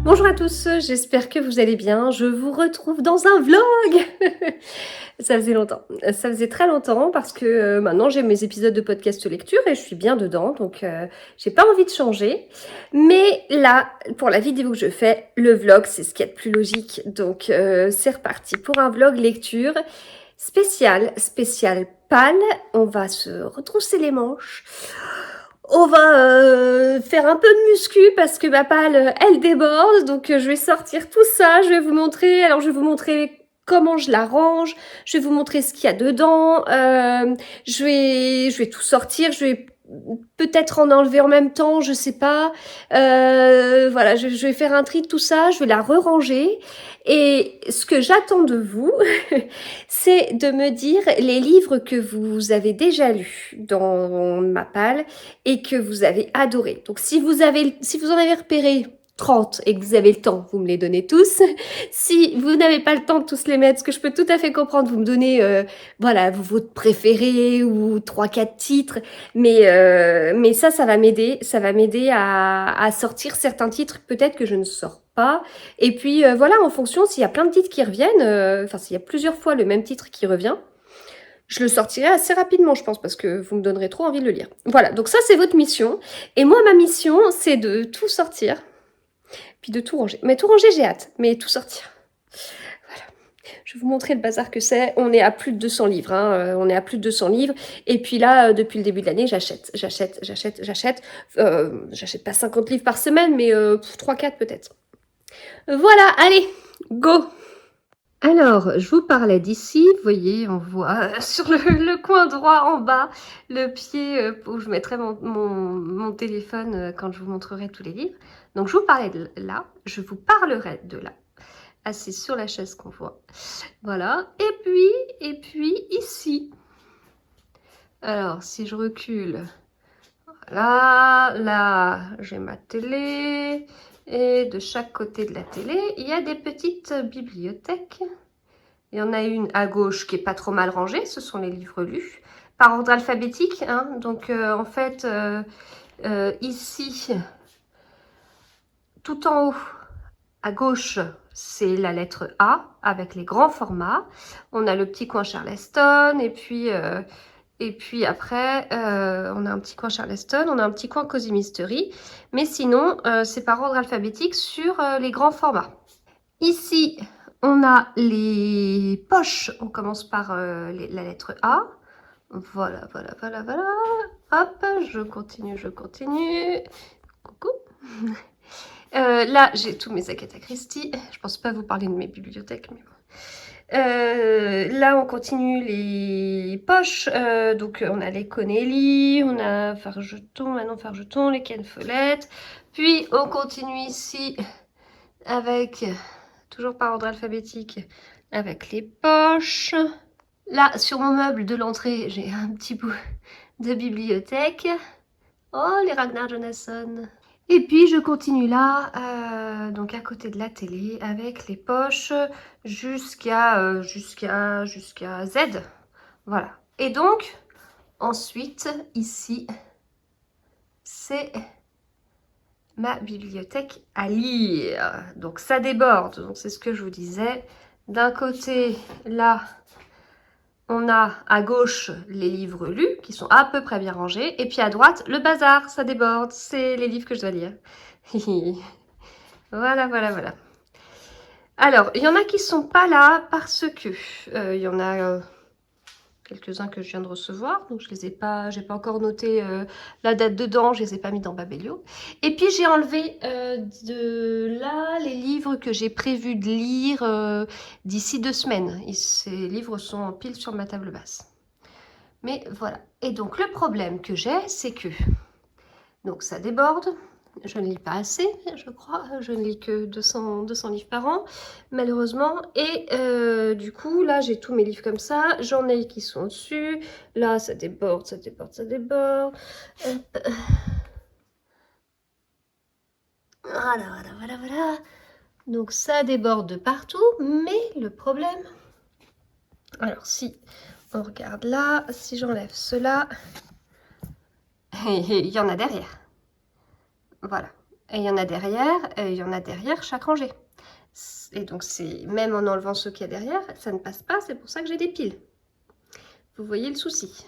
Bonjour à tous, j'espère que vous allez bien. Je vous retrouve dans un vlog. Ça faisait longtemps, ça faisait très longtemps parce que maintenant j'ai mes épisodes de podcast lecture et je suis bien dedans, donc j'ai pas envie de changer. Mais là, pour la vidéo que je fais, le vlog c'est ce qu'il y a de plus logique. Donc c'est reparti pour un vlog lecture spécial pâle. On va se retrousser les manches. On va faire un peu de muscu parce que ma palle, elle déborde. Donc, je vais sortir tout ça. Je vais vous montrer. Alors, je vais vous montrer comment je la range. Je vais vous montrer ce qu'il y a dedans. Je vais tout sortir. Je vais peut-être en enlever en même temps. Je sais pas. Voilà, je vais faire un tri de tout ça. Je vais la re-ranger. Et ce que j'attends de vous, c'est de me dire les livres que vous avez déjà lus dans ma palle et que vous avez adoré. Donc si vous en avez repéré 30 et que vous avez le temps, vous me les donnez tous. Si vous n'avez pas le temps de tous les mettre, ce que je peux tout à fait comprendre, vous me donnez voilà, votre préféré ou 3-4 titres. Mais ça va m'aider. Ça va m'aider à sortir certains titres peut-être que je ne sors pas. Et puis voilà, en fonction, s'il y a plein de titres qui reviennent, enfin s'il y a plusieurs fois le même titre qui revient, je le sortirai assez rapidement, je pense, parce que vous me donnerez trop envie de le lire. Voilà, donc ça, c'est votre mission. Et moi, ma mission, c'est de tout sortir, puis de tout ranger. Mais tout ranger, j'ai hâte, mais tout sortir. Voilà. Je vais vous montrer le bazar que c'est. On est à plus de 200 livres, hein. On est à plus de 200 livres. Et puis là, depuis le début de l'année, j'achète. J'achète pas 50 livres par semaine, mais 3-4 peut-être. Voilà, allez, go! Alors, je vous parlais d'ici, vous voyez, on voit sur le coin droit en bas, le pied où je mettrai mon téléphone quand je vous montrerai tous les livres. Donc, je vous parlais de là, je vous parlerai de là, assis sur la chaise qu'on voit. Voilà, et puis ici. Alors, si je recule, voilà, là, j'ai ma télé, et de chaque côté de la télé, il y a des petites bibliothèques. Il y en a une à gauche qui est pas trop mal rangée, ce sont les livres lus, par ordre alphabétique, hein. Donc en fait, ici, tout en haut, à gauche, c'est la lettre A, avec les grands formats. On a le petit coin Charleston, et puis après, on a un petit coin Charleston, on a un petit coin Cozy Mystery, mais sinon, c'est par ordre alphabétique sur les grands formats. Ici, on a les poches. On commence par la lettre A. Voilà. Hop, je continue. Coucou. Là, j'ai tous mes Agatha Christie. Je pense pas vous parler de mes bibliothèques, mais bon. Là, on continue les poches. Donc, on a les Connelly, on a Manon Fargeton, les Ken Follett. Puis, on continue ici avec... toujours par ordre alphabétique, avec les poches. Là, sur mon meuble de l'entrée, j'ai un petit bout de bibliothèque. Oh, les Ragnar Jonasson. Et puis, je continue là, donc à côté de la télé, avec les poches jusqu'à Z. Voilà. Et donc, ensuite, ici, c'est ma bibliothèque à lire. Donc ça déborde, donc c'est ce que je vous disais. D'un côté, là, on a à gauche les livres lus, qui sont à peu près bien rangés. Et puis à droite, le bazar, ça déborde. C'est les livres que je dois lire. Voilà. Alors, il y en a qui sont pas là parce que il y en a... quelques-uns que je viens de recevoir, donc je les ai pas, j'ai pas encore noté la date dedans, je les ai pas mis dans Babelio. Et puis j'ai enlevé de là les livres que j'ai prévu de lire d'ici 2 semaines. Et ces livres sont en pile sur ma table basse. Mais voilà. Et donc le problème que j'ai, c'est que donc ça déborde. Je ne lis pas assez, je crois. Je ne lis que 200 livres par an, malheureusement. Et du coup, là, j'ai tous mes livres comme ça. J'en ai qui sont dessus. Là, ça déborde. Voilà. Donc, ça déborde de partout. Mais le problème... Alors, si on regarde là, si j'enlève cela, il y en a derrière. Voilà. et il y en a derrière, et il y en a derrière chaque rangée. Et donc, c'est même en enlevant ceux qu'il y a derrière, ça ne passe pas, c'est pour ça que j'ai des piles. Vous voyez le souci.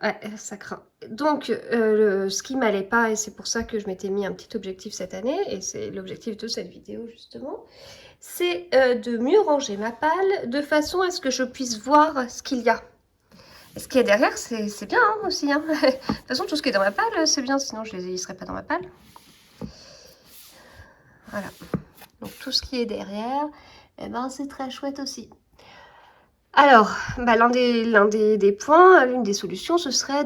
Ouais, ça craint. Donc, ce qui m'allait pas, et c'est pour ça que je m'étais mis un petit objectif cette année, et c'est l'objectif de cette vidéo justement, c'est de mieux ranger ma palle de façon à ce que je puisse voir ce qu'il y a. Et ce qui est derrière, c'est bien hein, aussi. Hein. De toute façon, tout ce qui est dans ma palle, c'est bien, sinon ils ne seraient pas dans ma palle. Voilà. Donc tout ce qui est derrière, eh ben, c'est très chouette aussi. Alors, bah, l'un des points, l'une des solutions, ce serait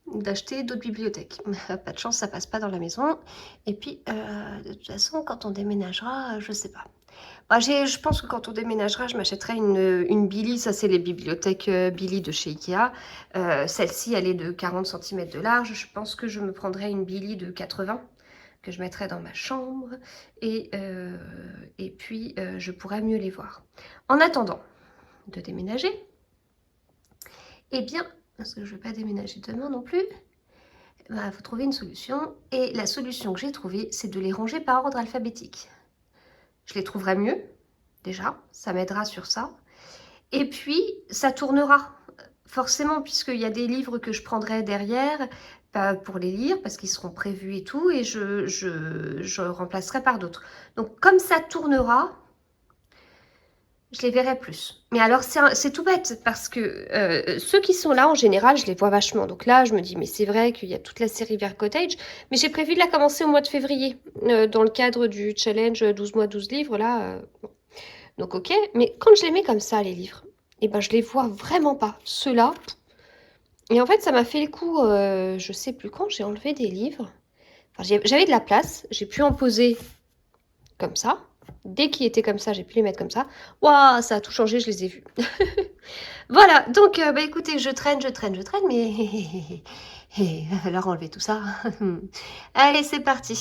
d'acheter d'autres bibliothèques. Pas de chance, ça passe pas dans la maison. Et puis, de toute façon, quand on déménagera, je sais pas. Bah, je pense que quand on déménagera, je m'achèterai une Billy. Ça, c'est les bibliothèques Billy de chez Ikea. Celle-ci, elle est de 40 cm de large. Je pense que je me prendrai une Billy de 80 que je mettrai dans ma chambre. Et puis, je pourrai mieux les voir. En attendant de déménager, eh bien, parce que je ne vais pas déménager demain non plus, il faut trouver une solution. Et la solution que j'ai trouvée, c'est de les ranger par ordre alphabétique. Je les trouverai mieux, déjà, ça m'aidera sur ça. Et puis, ça tournera, forcément, puisqu'il y a des livres que je prendrai derrière pour les lire, parce qu'ils seront prévus et tout, et je remplacerai par d'autres. Donc, comme ça tournera, je les verrai plus. Mais alors, c'est tout bête, parce que ceux qui sont là, en général, je les vois vachement. Donc là, je me dis, mais c'est vrai qu'il y a toute la série Vert Cottage, mais j'ai prévu de la commencer au mois de février, dans le cadre du challenge 12 mois, 12 livres, là. Donc ok, mais quand je les mets comme ça, les livres, et ben je les vois vraiment pas, ceux-là. Et en fait, ça m'a fait le coup, je sais plus quand, j'ai enlevé des livres. Enfin, j'avais de la place, j'ai pu en poser comme ça. Dès qu'ils étaient comme ça, j'ai pu les mettre comme ça. Waouh, ça a tout changé, je les ai vus. Voilà, donc bah écoutez, je traîne, mais il va falloir enlever tout ça. Allez, c'est parti.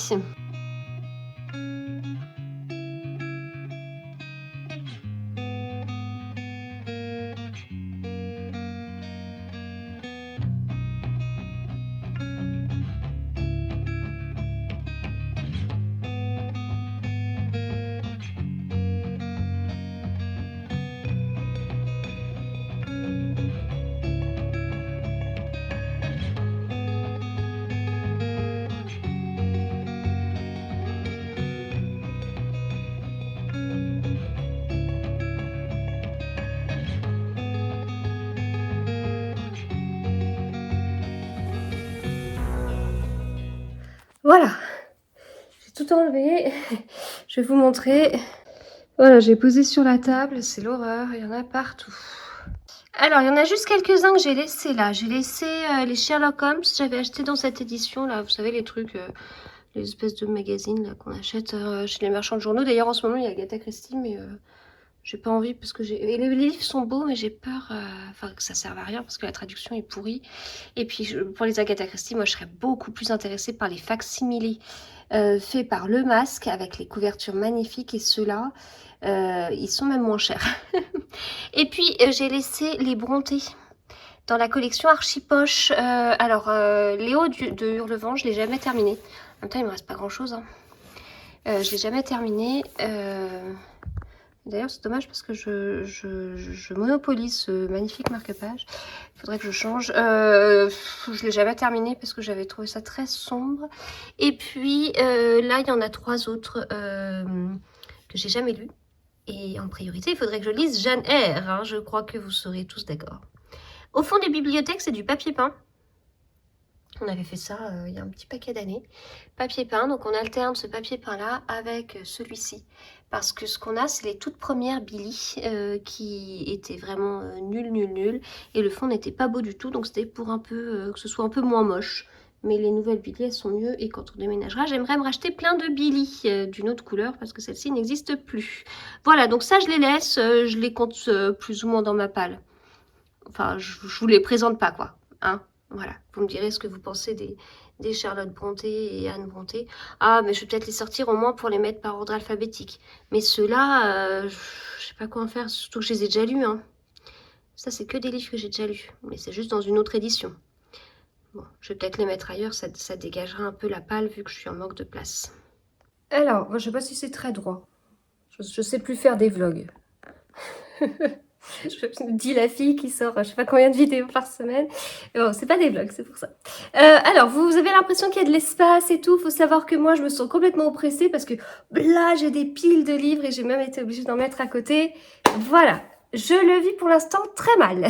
Voilà, j'ai tout enlevé. Je vais vous montrer. Voilà, j'ai posé sur la table, c'est l'horreur, il y en a partout. Alors, il y en a juste quelques-uns que j'ai laissés là. J'ai laissé les Sherlock Holmes, j'avais acheté dans cette édition là, vous savez les trucs, les espèces de magazines là qu'on achète chez les marchands de journaux. D'ailleurs, en ce moment, il y a Agatha Christie, mais j'ai pas envie parce que les livres sont beaux, mais j'ai peur enfin, que ça serve à rien parce que la traduction est pourrie. Et puis, pour les Agatha Christie, moi, je serais beaucoup plus intéressée par les facsimilés faits par Le Masque avec les couvertures magnifiques. Et ceux-là, ils sont même moins chers. Et puis, j'ai laissé les Brontë dans la collection Archipoche. Alors, Léo de Hurlevent, je l'ai jamais terminé. En même temps, il me reste pas grand-chose. Hein. Je l'ai jamais terminé. D'ailleurs, c'est dommage parce que je monopolise ce magnifique marque-page. Il faudrait que je change. Je l'ai jamais terminé parce que j'avais trouvé ça très sombre. Et puis, là, il y en a 3 autres que j'ai jamais lus. Et en priorité, il faudrait que je lise Jane Eyre. Hein, je crois que vous serez tous d'accord. Au fond des bibliothèques, c'est du papier peint. On avait fait ça il y a un petit paquet d'années. Papier peint, donc on alterne ce papier peint-là avec celui-ci. Parce que ce qu'on a, c'est les toutes premières Billy qui étaient vraiment nulles. Et le fond n'était pas beau du tout, donc c'était pour un peu que ce soit un peu moins moche. Mais les nouvelles Billy, elles sont mieux. Et quand on déménagera, j'aimerais me racheter plein de Billy d'une autre couleur parce que celle-ci n'existe plus. Voilà, donc ça, je les laisse. Je les compte plus ou moins dans ma palle. Enfin, je vous les présente pas, quoi. Hein, voilà. Vous me direz ce que vous pensez des Charlotte Brontë et Anne Brontë. Ah, mais je vais peut-être les sortir au moins pour les mettre par ordre alphabétique. Mais ceux-là, je sais pas quoi en faire. Surtout que je les ai déjà lus. Hein. Ça, c'est que des livres que j'ai déjà lus. Mais c'est juste dans une autre édition. Bon, je vais peut-être les mettre ailleurs, ça dégagera un peu la pâle vu que je suis en manque de place. Alors, moi, je sais pas si c'est très droit. Je sais plus faire des vlogs. Je me dis la fille qui sort je sais pas combien de vidéos par semaine. Mais bon, c'est pas des vlogs, c'est pour ça. Alors, vous avez l'impression qu'il y a de l'espace et tout. Faut savoir que moi, je me sens complètement oppressée parce que là, j'ai des piles de livres et j'ai même été obligée d'en mettre à côté. Voilà. Je le vis pour l'instant très mal.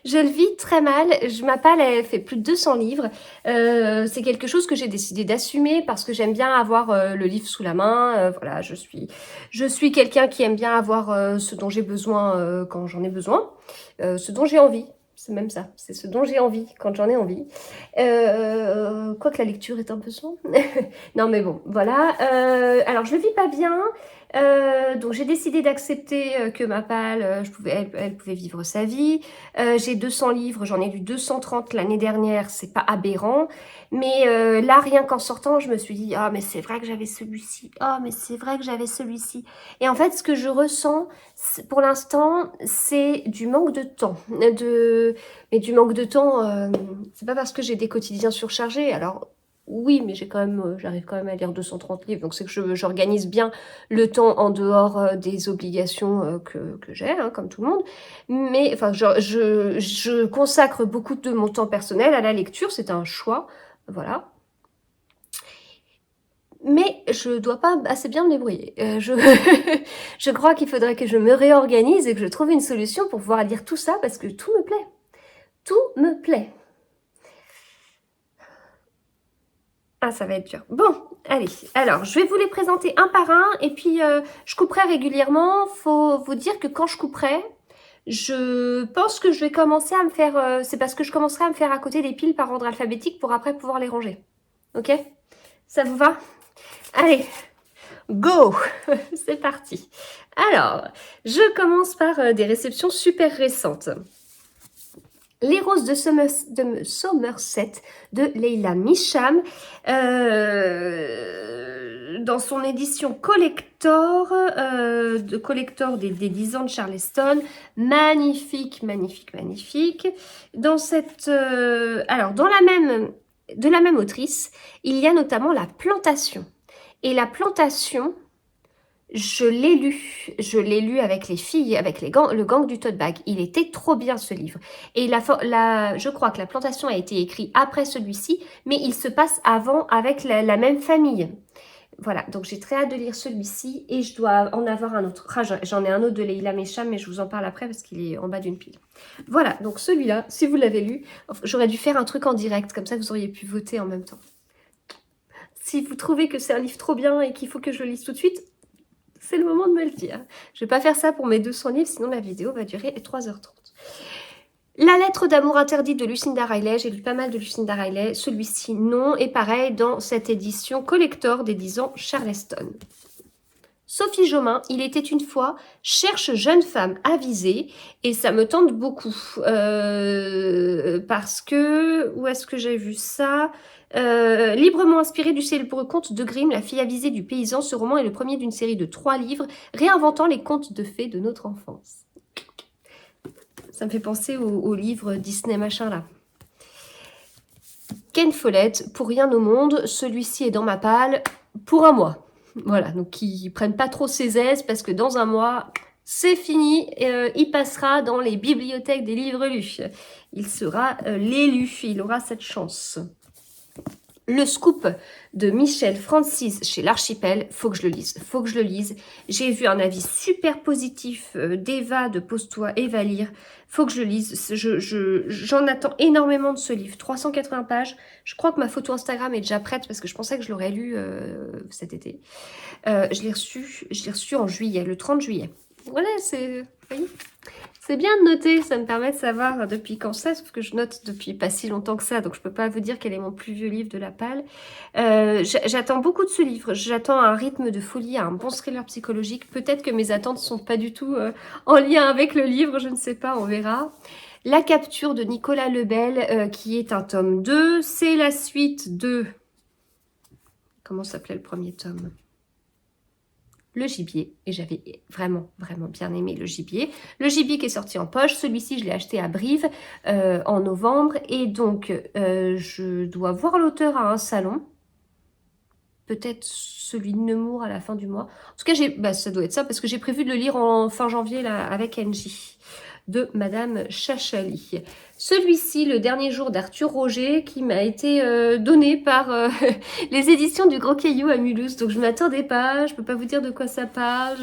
Je le vis très mal. Ma palle, elle fait plus de 200 livres. C'est quelque chose que j'ai décidé d'assumer parce que j'aime bien avoir le livre sous la main. Voilà, je suis quelqu'un qui aime bien avoir ce dont j'ai besoin quand j'en ai besoin. Ce dont j'ai envie. C'est même ça. C'est ce dont j'ai envie quand j'en ai envie. Quoique la lecture est un peu sombre. Non mais bon, voilà. Alors je le vis pas bien. Donc j'ai décidé d'accepter que ma palle, elle pouvait vivre sa vie. J'ai 200 livres, j'en ai lu 230 l'année dernière, c'est pas aberrant. Mais là, rien qu'en sortant, je me suis dit, ah mais c'est vrai que j'avais celui-ci, ah mais c'est vrai que j'avais celui-ci. Et en fait, ce que je ressens pour l'instant, c'est du manque de temps. Mais du manque de temps, c'est pas parce que j'ai des quotidiens surchargés. Alors oui, mais j'arrive quand même à lire 230 livres, donc c'est que j'organise bien le temps en dehors des obligations que j'ai, hein, comme tout le monde. Mais enfin, je consacre beaucoup de mon temps personnel à la lecture, c'est un choix, voilà. Mais je dois pas assez bien me débrouiller. Je crois qu'il faudrait que je me réorganise et que je trouve une solution pour pouvoir lire tout ça parce que tout me plaît. Tout me plaît. Ah, ça va être dur. Bon, allez. Alors, je vais vous les présenter un par un. Et puis, je couperai régulièrement. Faut vous dire que quand je couperai, je pense que je vais commencer à me faire... c'est parce que je commencerai à me faire à côté des piles par ordre alphabétique pour après pouvoir les ranger. Ok? Ça vous va? Allez, go! C'est parti. Alors, je commence par des réceptions super récentes. Les roses de Somerset de Leila Misham dans son édition collector, collector des 10 ans de Charleston. Magnifique, magnifique, magnifique. Dans cette, alors, de la même autrice, il y a notamment La Plantation. Et La Plantation, je l'ai lu avec les filles, avec le gang du tote bag. Il était trop bien ce livre. Et je crois que La Plantation a été écrit après celui-ci, mais il se passe avant avec la même famille. Voilà, donc j'ai très hâte de lire celui-ci et je dois en avoir un autre. Ah, j'en ai un autre de Leila Mesham, mais je vous en parle après parce qu'il est en bas d'une pile. Voilà, donc celui-là, si vous l'avez lu, j'aurais dû faire un truc en direct, comme ça vous auriez pu voter en même temps. Si vous trouvez que c'est un livre trop bien et qu'il faut que je le lise tout de suite, c'est le moment de me le dire. Je vais pas faire ça pour mes 200 livres, sinon la vidéo va durer 3h30. La lettre d'amour interdite de Lucinda Riley. J'ai lu pas mal de Lucinda Riley. Celui-ci, non. Et pareil, dans cette édition collector des 10 ans Charleston. Sophie Jomain, Il était une fois, cherche jeune femme avisée. Et ça me tente beaucoup. Parce que... Où est-ce que j'ai vu ça ? Librement inspiré du célèbre conte de Grimm, La fille avisée du paysan, ce roman est le premier d'une série de 3 livres réinventant les contes de fées de notre enfance. Ça me fait penser au livre Disney machin là. Ken Follett, Pour rien au monde, celui-ci est dans ma palle pour un mois. Voilà, donc qui prennent pas trop ses aises parce que dans un mois, c'est fini, il passera dans les bibliothèques des livres lus. Il sera l'élu, il aura cette chance. Le scoop de Michel Francis chez l'Archipel, faut que je le lise, faut que je le lise. J'ai vu un avis super positif d'Eva de Pose-toi et va lire. Faut que je le lise, j'en attends énormément de ce livre, 380 pages. Je crois que ma photo Instagram est déjà prête parce que je pensais que je l'aurais lu cet été. Je l'ai reçu en juillet, le 30 juillet. Voilà, c'est... C'est bien de noter, ça me permet de savoir depuis quand c'est, sauf que je note depuis pas si longtemps que ça, donc je peux pas vous dire quel est mon plus vieux livre de la palle. J'attends beaucoup de ce livre, j'attends un rythme de folie, un bon thriller psychologique. Peut-être que mes attentes sont pas du tout en lien avec le livre, je ne sais pas, on verra. La capture de Nicolas Lebel, qui est un tome 2, c'est la suite de... Comment s'appelait le premier tome ? Le Gibier, et j'avais vraiment, vraiment bien aimé Le Gibier. Le Gibier qui est sorti en poche, celui-ci je l'ai acheté à Brive en novembre, et donc je dois voir l'auteur à un salon, peut-être celui de Nemours à la fin du mois. En tout cas, ça doit être ça, parce que j'ai prévu de le lire en fin janvier là, avec Angie, de Madame Chachali. Celui-ci, Le dernier jour d'Arthur Roger, qui m'a été donné par les éditions du Gros Caillou à Mulhouse. Donc je ne m'attendais pas, je ne peux pas vous dire de quoi ça parle.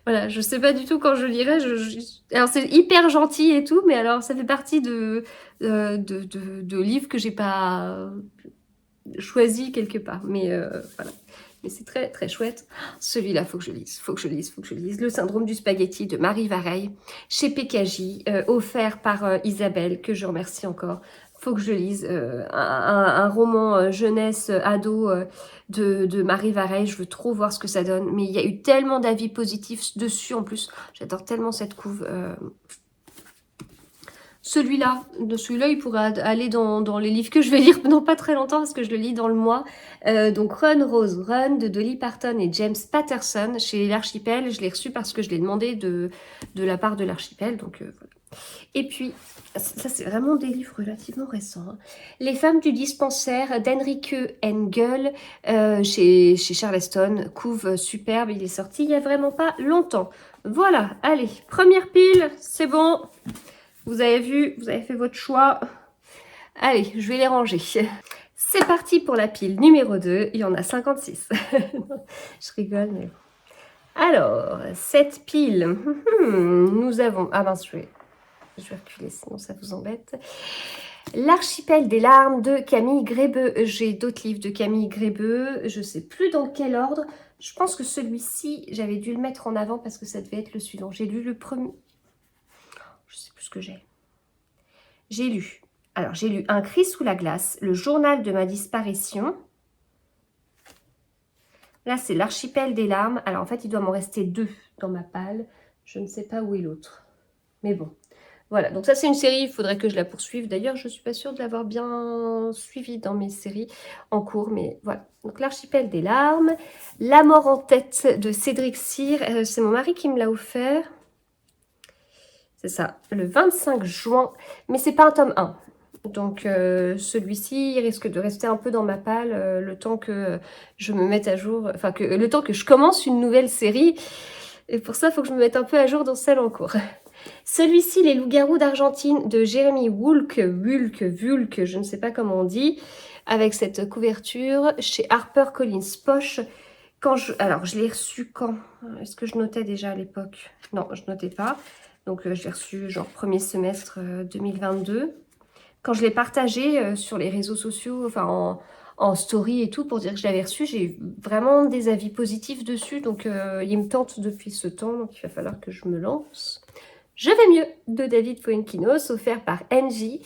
Voilà, je sais pas du tout quand je lirai. Alors c'est hyper gentil et tout, mais alors ça fait partie de livres que j'ai pas choisi quelque part. Mais voilà. Mais c'est très très chouette. Celui-là, faut que je lise, faut que je lise, faut que je lise. Le syndrome du spaghetti de Marie Vareille, chez PKJ, offert par Isabelle, que je remercie encore. Faut que je lise un roman jeunesse ado de Marie Vareille. Je veux trop voir ce que ça donne. Mais il y a eu tellement d'avis positifs dessus en plus. J'adore tellement cette couve. Celui-là, il pourrait aller dans les livres que je vais lire dans pas très longtemps parce que je le lis dans le mois. Donc Run Rose Run de Dolly Parton et James Patterson chez l'Archipel. Je l'ai reçu parce que je l'ai demandé de la part de l'Archipel. Donc voilà. Et puis, ça c'est vraiment des livres relativement récents. Hein. Les femmes du dispensaire d'Enrique Engel chez Charleston. Couve superbe, il est sorti il n'y a vraiment pas longtemps. Voilà, allez, première pile, c'est bon. Vous avez vu, vous avez fait votre choix. Allez, je vais les ranger. C'est parti pour la pile numéro 2. Il y en a 56. Je rigole, mais... Alors, cette pile, nous avons... Ah mince, je vais reculer, sinon ça vous embête. L'Archipel des larmes de Camille Grébeux. J'ai d'autres livres de Camille Grébeux. Je ne sais plus dans quel ordre. Je pense que celui-ci, j'avais dû le mettre en avant parce que ça devait être le suivant. J'ai lu le premier... Je sais plus ce que j'ai. J'ai lu Un cri sous la glace, le journal de ma disparition. Là, c'est l'Archipel des larmes. Alors, en fait, il doit m'en rester 2 dans ma palle. Je ne sais pas où est l'autre. Mais bon, voilà. Donc ça, c'est une série. Il faudrait que je la poursuive. D'ailleurs, je ne suis pas sûre de l'avoir bien suivie dans mes séries en cours. Mais voilà. Donc, l'Archipel des larmes. La mort en tête de Cédric Cyr. C'est mon mari qui me l'a offert. C'est ça, le 25 juin. Mais c'est pas un tome 1. Donc celui-ci risque de rester un peu dans ma palle le temps que je me mette à jour, enfin que le temps que je commence une nouvelle série. Et pour ça, il faut que je me mette un peu à jour dans celle en cours. Celui-ci, Les loups-garous d'Argentine de Jérémy Wulk, je ne sais pas comment on dit, avec cette couverture chez HarperCollins Poche. Alors, je l'ai reçu quand? Est-ce que je notais déjà à l'époque? Non, je notais pas. Donc, je l'ai reçu genre premier semestre 2022. Quand je l'ai partagé sur les réseaux sociaux, enfin en story et tout, pour dire que je l'avais reçu, j'ai vraiment des avis positifs dessus. Donc, il me tente depuis ce temps, donc il va falloir que je me lance. Je vais mieux de David Fuenquinos, offert par Angie,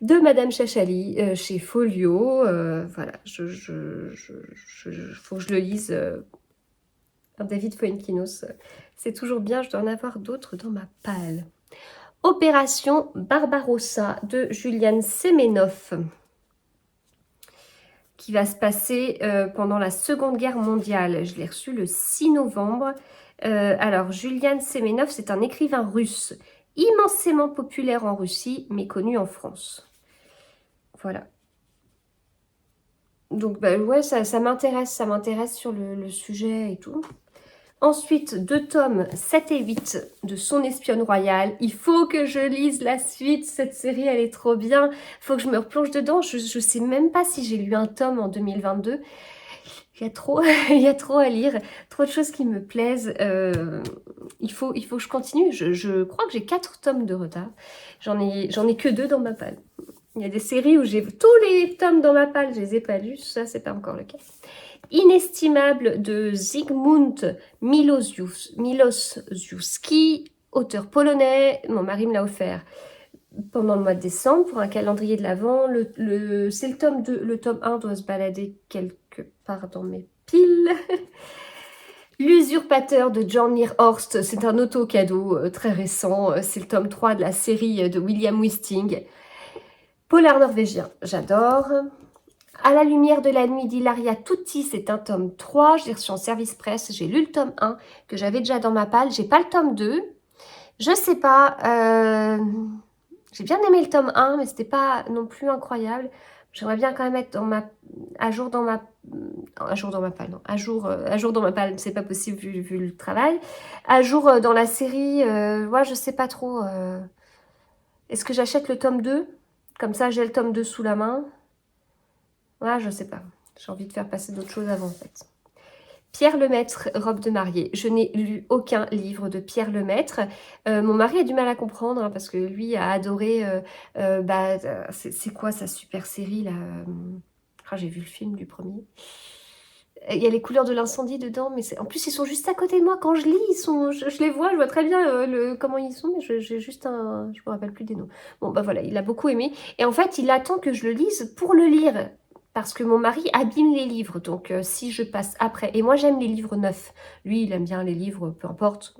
de Madame Chachali, chez Folio. Voilà, faut que je le lise. David Fuenquinos, c'est toujours bien, je dois en avoir d'autres dans ma palle. Opération Barbarossa de Julian Semenov, qui va se passer pendant la Seconde Guerre mondiale. Je l'ai reçu le 6 novembre. Alors, Julian Semenov, c'est un écrivain russe, immensément populaire en Russie, mais connu en France. Voilà. Donc, bah, ouais, ça m'intéresse sur le sujet et tout. Ensuite, 2 tomes 7 et 8 de Son espionne royale. Il faut que je lise la suite. Cette série, elle est trop bien. Il faut que je me replonge dedans. Je ne sais même pas si j'ai lu un tome en 2022. Il y a trop, il y a trop à lire. Trop de choses qui me plaisent. Il faut que je continue. Je crois que j'ai 4 tomes de retard. J'en ai que 2 dans ma palle. Il y a des séries où j'ai tous les tomes dans ma palle. Je les ai pas lus. Ça, c'est pas encore le cas. Inestimable de Zygmunt Milosziewski, auteur polonais. Mon mari me l'a offert pendant le mois de décembre pour un calendrier de l'Avent. C'est le tome 2. Le tome 1 doit se balader quelque part dans mes piles. L'usurpateur de John Nearhorst, c'est un auto-cadeau très récent. C'est le tome 3 de la série de William Wisting. Polar norvégien, j'adore. À la lumière de la nuit d'Hilaria Tutti, c'est un tome 3. Je l'ai reçu en service presse. J'ai lu le tome 1 que j'avais déjà dans ma palle. J'ai pas le tome 2. Je sais pas. J'ai bien aimé le tome 1, mais c'était pas non plus incroyable. J'aimerais bien quand même être à jour dans ma palle, non, à jour dans ma palle, c'est pas possible vu le travail. À jour dans la série, ouais, je sais pas trop. Est-ce que j'achète le tome 2? Comme ça, j'ai le tome 2 sous la main. Ouais, je sais pas. J'ai envie de faire passer d'autres choses avant, en fait. Pierre Lemaître, robe de mariée. Je n'ai lu aucun livre de Pierre Lemaître. Mon mari a du mal à comprendre, hein, parce que lui a adoré... c'est quoi sa super série, là j'ai vu le film du premier. Il y a les couleurs de l'incendie dedans, mais en plus, ils sont juste à côté de moi. Quand je lis, je les vois, je vois très bien comment ils sont, mais j'ai juste un... Je me rappelle plus des noms. Bon, bah voilà, il a beaucoup aimé. Et en fait, il attend que je le lise pour le lire. Parce que mon mari abîme les livres, donc si je passe après... Et moi, j'aime les livres neufs. Lui, il aime bien les livres, peu importe,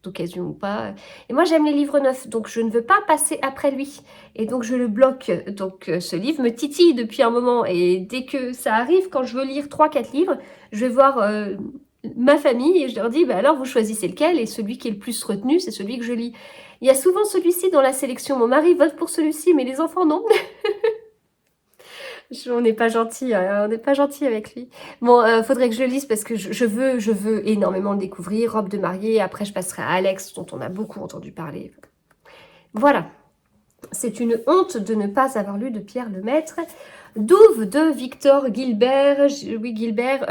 d'occasion ou pas. Et moi, j'aime les livres neufs, donc je ne veux pas passer après lui. Et donc, je le bloque. Donc, ce livre me titille depuis un moment. Et dès que ça arrive, quand je veux lire 3-4 livres, je vais voir ma famille et je leur dis, bah alors, vous choisissez lequel. Et celui qui est le plus retenu, c'est celui que je lis. Il y a souvent celui-ci dans la sélection. Mon mari vote pour celui-ci, mais les enfants, non. On n'est pas gentil, on n'est pas gentil avec lui. Bon, faudrait que je le lise parce que je veux énormément le découvrir. Robe de mariée, après je passerai à Alex, dont on a beaucoup entendu parler. Voilà, c'est une honte de ne pas avoir lu de Pierre Lemaître. Douve de Victor Gilbert. Oui, Gilbert,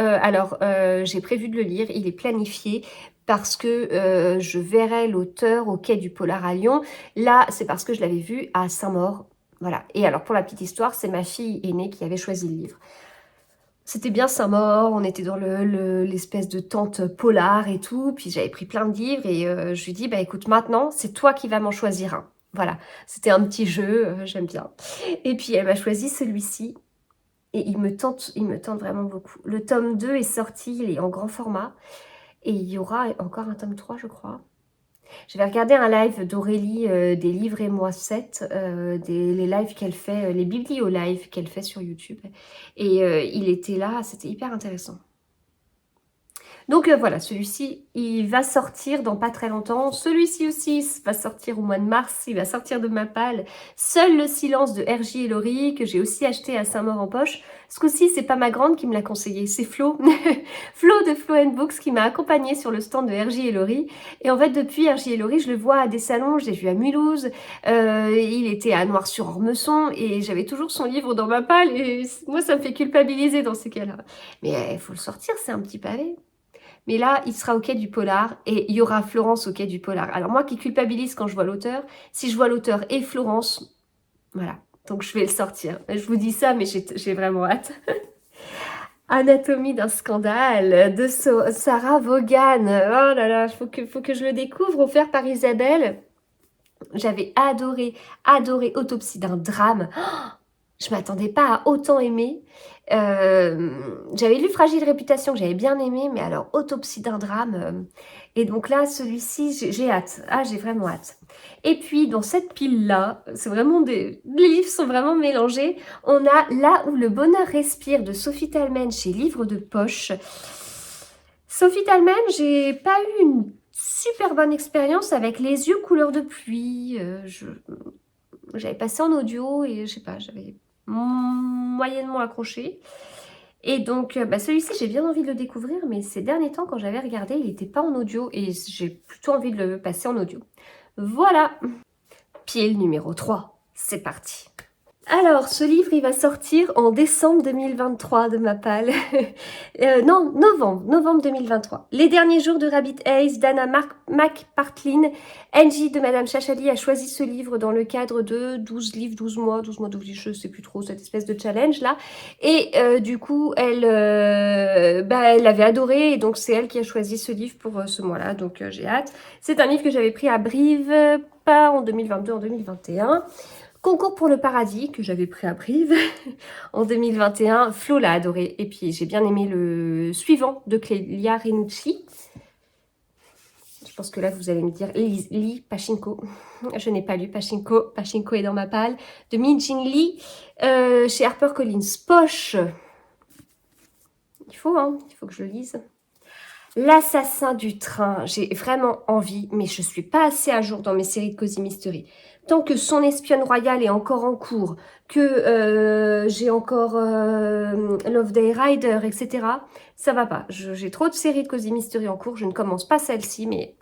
j'ai prévu de le lire, il est planifié parce que je verrai l'auteur au quai du Polar à Lyon. Là, c'est parce que je l'avais vu à Saint-Maur. Voilà. Et alors, pour la petite histoire, c'est ma fille aînée qui avait choisi le livre. C'était bien Saint-Maur, on était dans l'espèce de tente polar et tout, puis j'avais pris plein de livres et je lui dis, bah écoute, maintenant, c'est toi qui vas m'en choisir un. Voilà, c'était un petit jeu, j'aime bien. Et puis elle m'a choisi celui-ci et il me tente vraiment beaucoup. Le tome 2 est sorti, il est en grand format et il y aura encore un tome 3, je crois. J'avais regardé un live d'Aurélie des livres et moi 7, les lives qu'elle fait, les biblio-lives qu'elle fait sur YouTube. Et il était là, c'était hyper intéressant. Donc voilà, celui-ci, il va sortir dans pas très longtemps. Celui-ci aussi va sortir au mois de mars, il va sortir de ma palle. Seul le silence de R.J. et Laurie, que j'ai aussi acheté à Saint-Maur-en-Poche. Ce coup-ci, c'est pas ma grande qui me l'a conseillé, c'est Flo. Flo de Flo Books qui m'a accompagnée sur le stand de R.J. et Laurie. Et en fait, depuis R.J. et Laurie, je le vois à des salons, je l'ai vu à Mulhouse, il était à Noir-sur-Ormesson, et j'avais toujours son livre dans ma palle, et moi, ça me fait culpabiliser dans ces cas-là. Mais il faut le sortir, c'est un petit pavé. Mais là, il sera au quai du Polar et il y aura Florence au quai du Polar. Alors moi qui culpabilise quand je vois l'auteur, si je vois l'auteur et Florence, voilà. Donc je vais le sortir. Je vous dis ça, mais j'ai vraiment hâte. Anatomie d'un scandale de Sarah Vaughan. Oh là là, faut que je le découvre, offert par Isabelle. J'avais adoré Autopsie d'un drame. Je m'attendais pas à autant aimer. J'avais lu Fragile Réputation que j'avais bien aimé, mais alors Autopsie d'un drame. Et donc là, celui-ci, j'ai hâte. Ah, j'ai vraiment hâte. Et puis, dans cette pile-là, c'est vraiment les livres sont vraiment mélangés. On a Là où le bonheur respire de Sophie Talmen chez Livres de Poche. Sophie Talmen, j'ai pas eu une super bonne expérience avec Les yeux couleur de pluie. J'avais passé en audio et je sais pas, j'avais moyennement accroché. Et donc, celui-ci, j'ai bien envie de le découvrir, mais ces derniers temps, quand j'avais regardé, il n'était pas en audio et j'ai plutôt envie de le passer en audio. Voilà, pile numéro 3, c'est parti. Alors, ce livre, il va sortir en décembre 2023 de ma palle. Non, novembre 2023. Les derniers jours de Rabbit Haze d'Anna McPartlin. Angie de Madame Chachali a choisi ce livre dans le cadre de 12 livres, 12 mois, 12 livres, je sais plus trop, cette espèce de challenge là. Et du coup, elle l'avait adoré et donc c'est elle qui a choisi ce livre pour ce mois-là, donc j'ai hâte. C'est un livre que j'avais pris à Brive, pas en 2022, en 2021. Concours pour le paradis, que j'avais pris à Brive en 2021. Flo l'a adoré. Et puis, j'ai bien aimé le suivant de Clélia Rinucci. Je pense que là, vous allez me dire, lis Pachinko. Je n'ai pas lu Pachinko. Pachinko est dans ma palle. De Min-Jin Lee, chez HarperCollins. Poche. Il faut que je le lise. L'assassin du train. J'ai vraiment envie, mais je ne suis pas assez à jour dans mes séries de Cozy Mystery. Tant que Son espionne royale est encore en cours, que j'ai encore Love Day Rider, etc., ça va pas. J'ai trop de séries de Cozy Mystery en cours. Je ne commence pas celle-ci, mais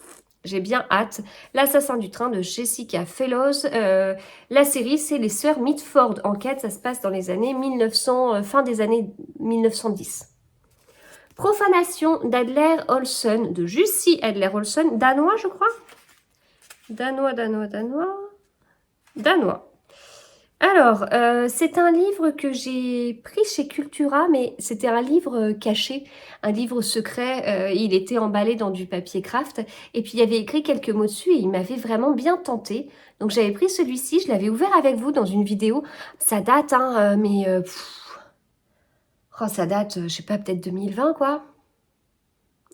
j'ai bien hâte. L'assassin du train de Jessica Fellows. La série, c'est les sœurs Mitford. Enquête, ça se passe dans les années 1900, fin des années 1910. Profanation d'Adler Olsen, de Jussi Adler Olsen, danois, je crois. Danois. Alors, c'est un livre que j'ai pris chez Cultura, mais c'était un livre caché, un livre secret. Il était emballé dans du papier craft, et puis il y avait écrit quelques mots dessus, et il m'avait vraiment bien tenté. Donc j'avais pris celui-ci, je l'avais ouvert avec vous dans une vidéo. Ça date, hein, mais... oh, ça date, je sais pas, peut-être 2020, quoi.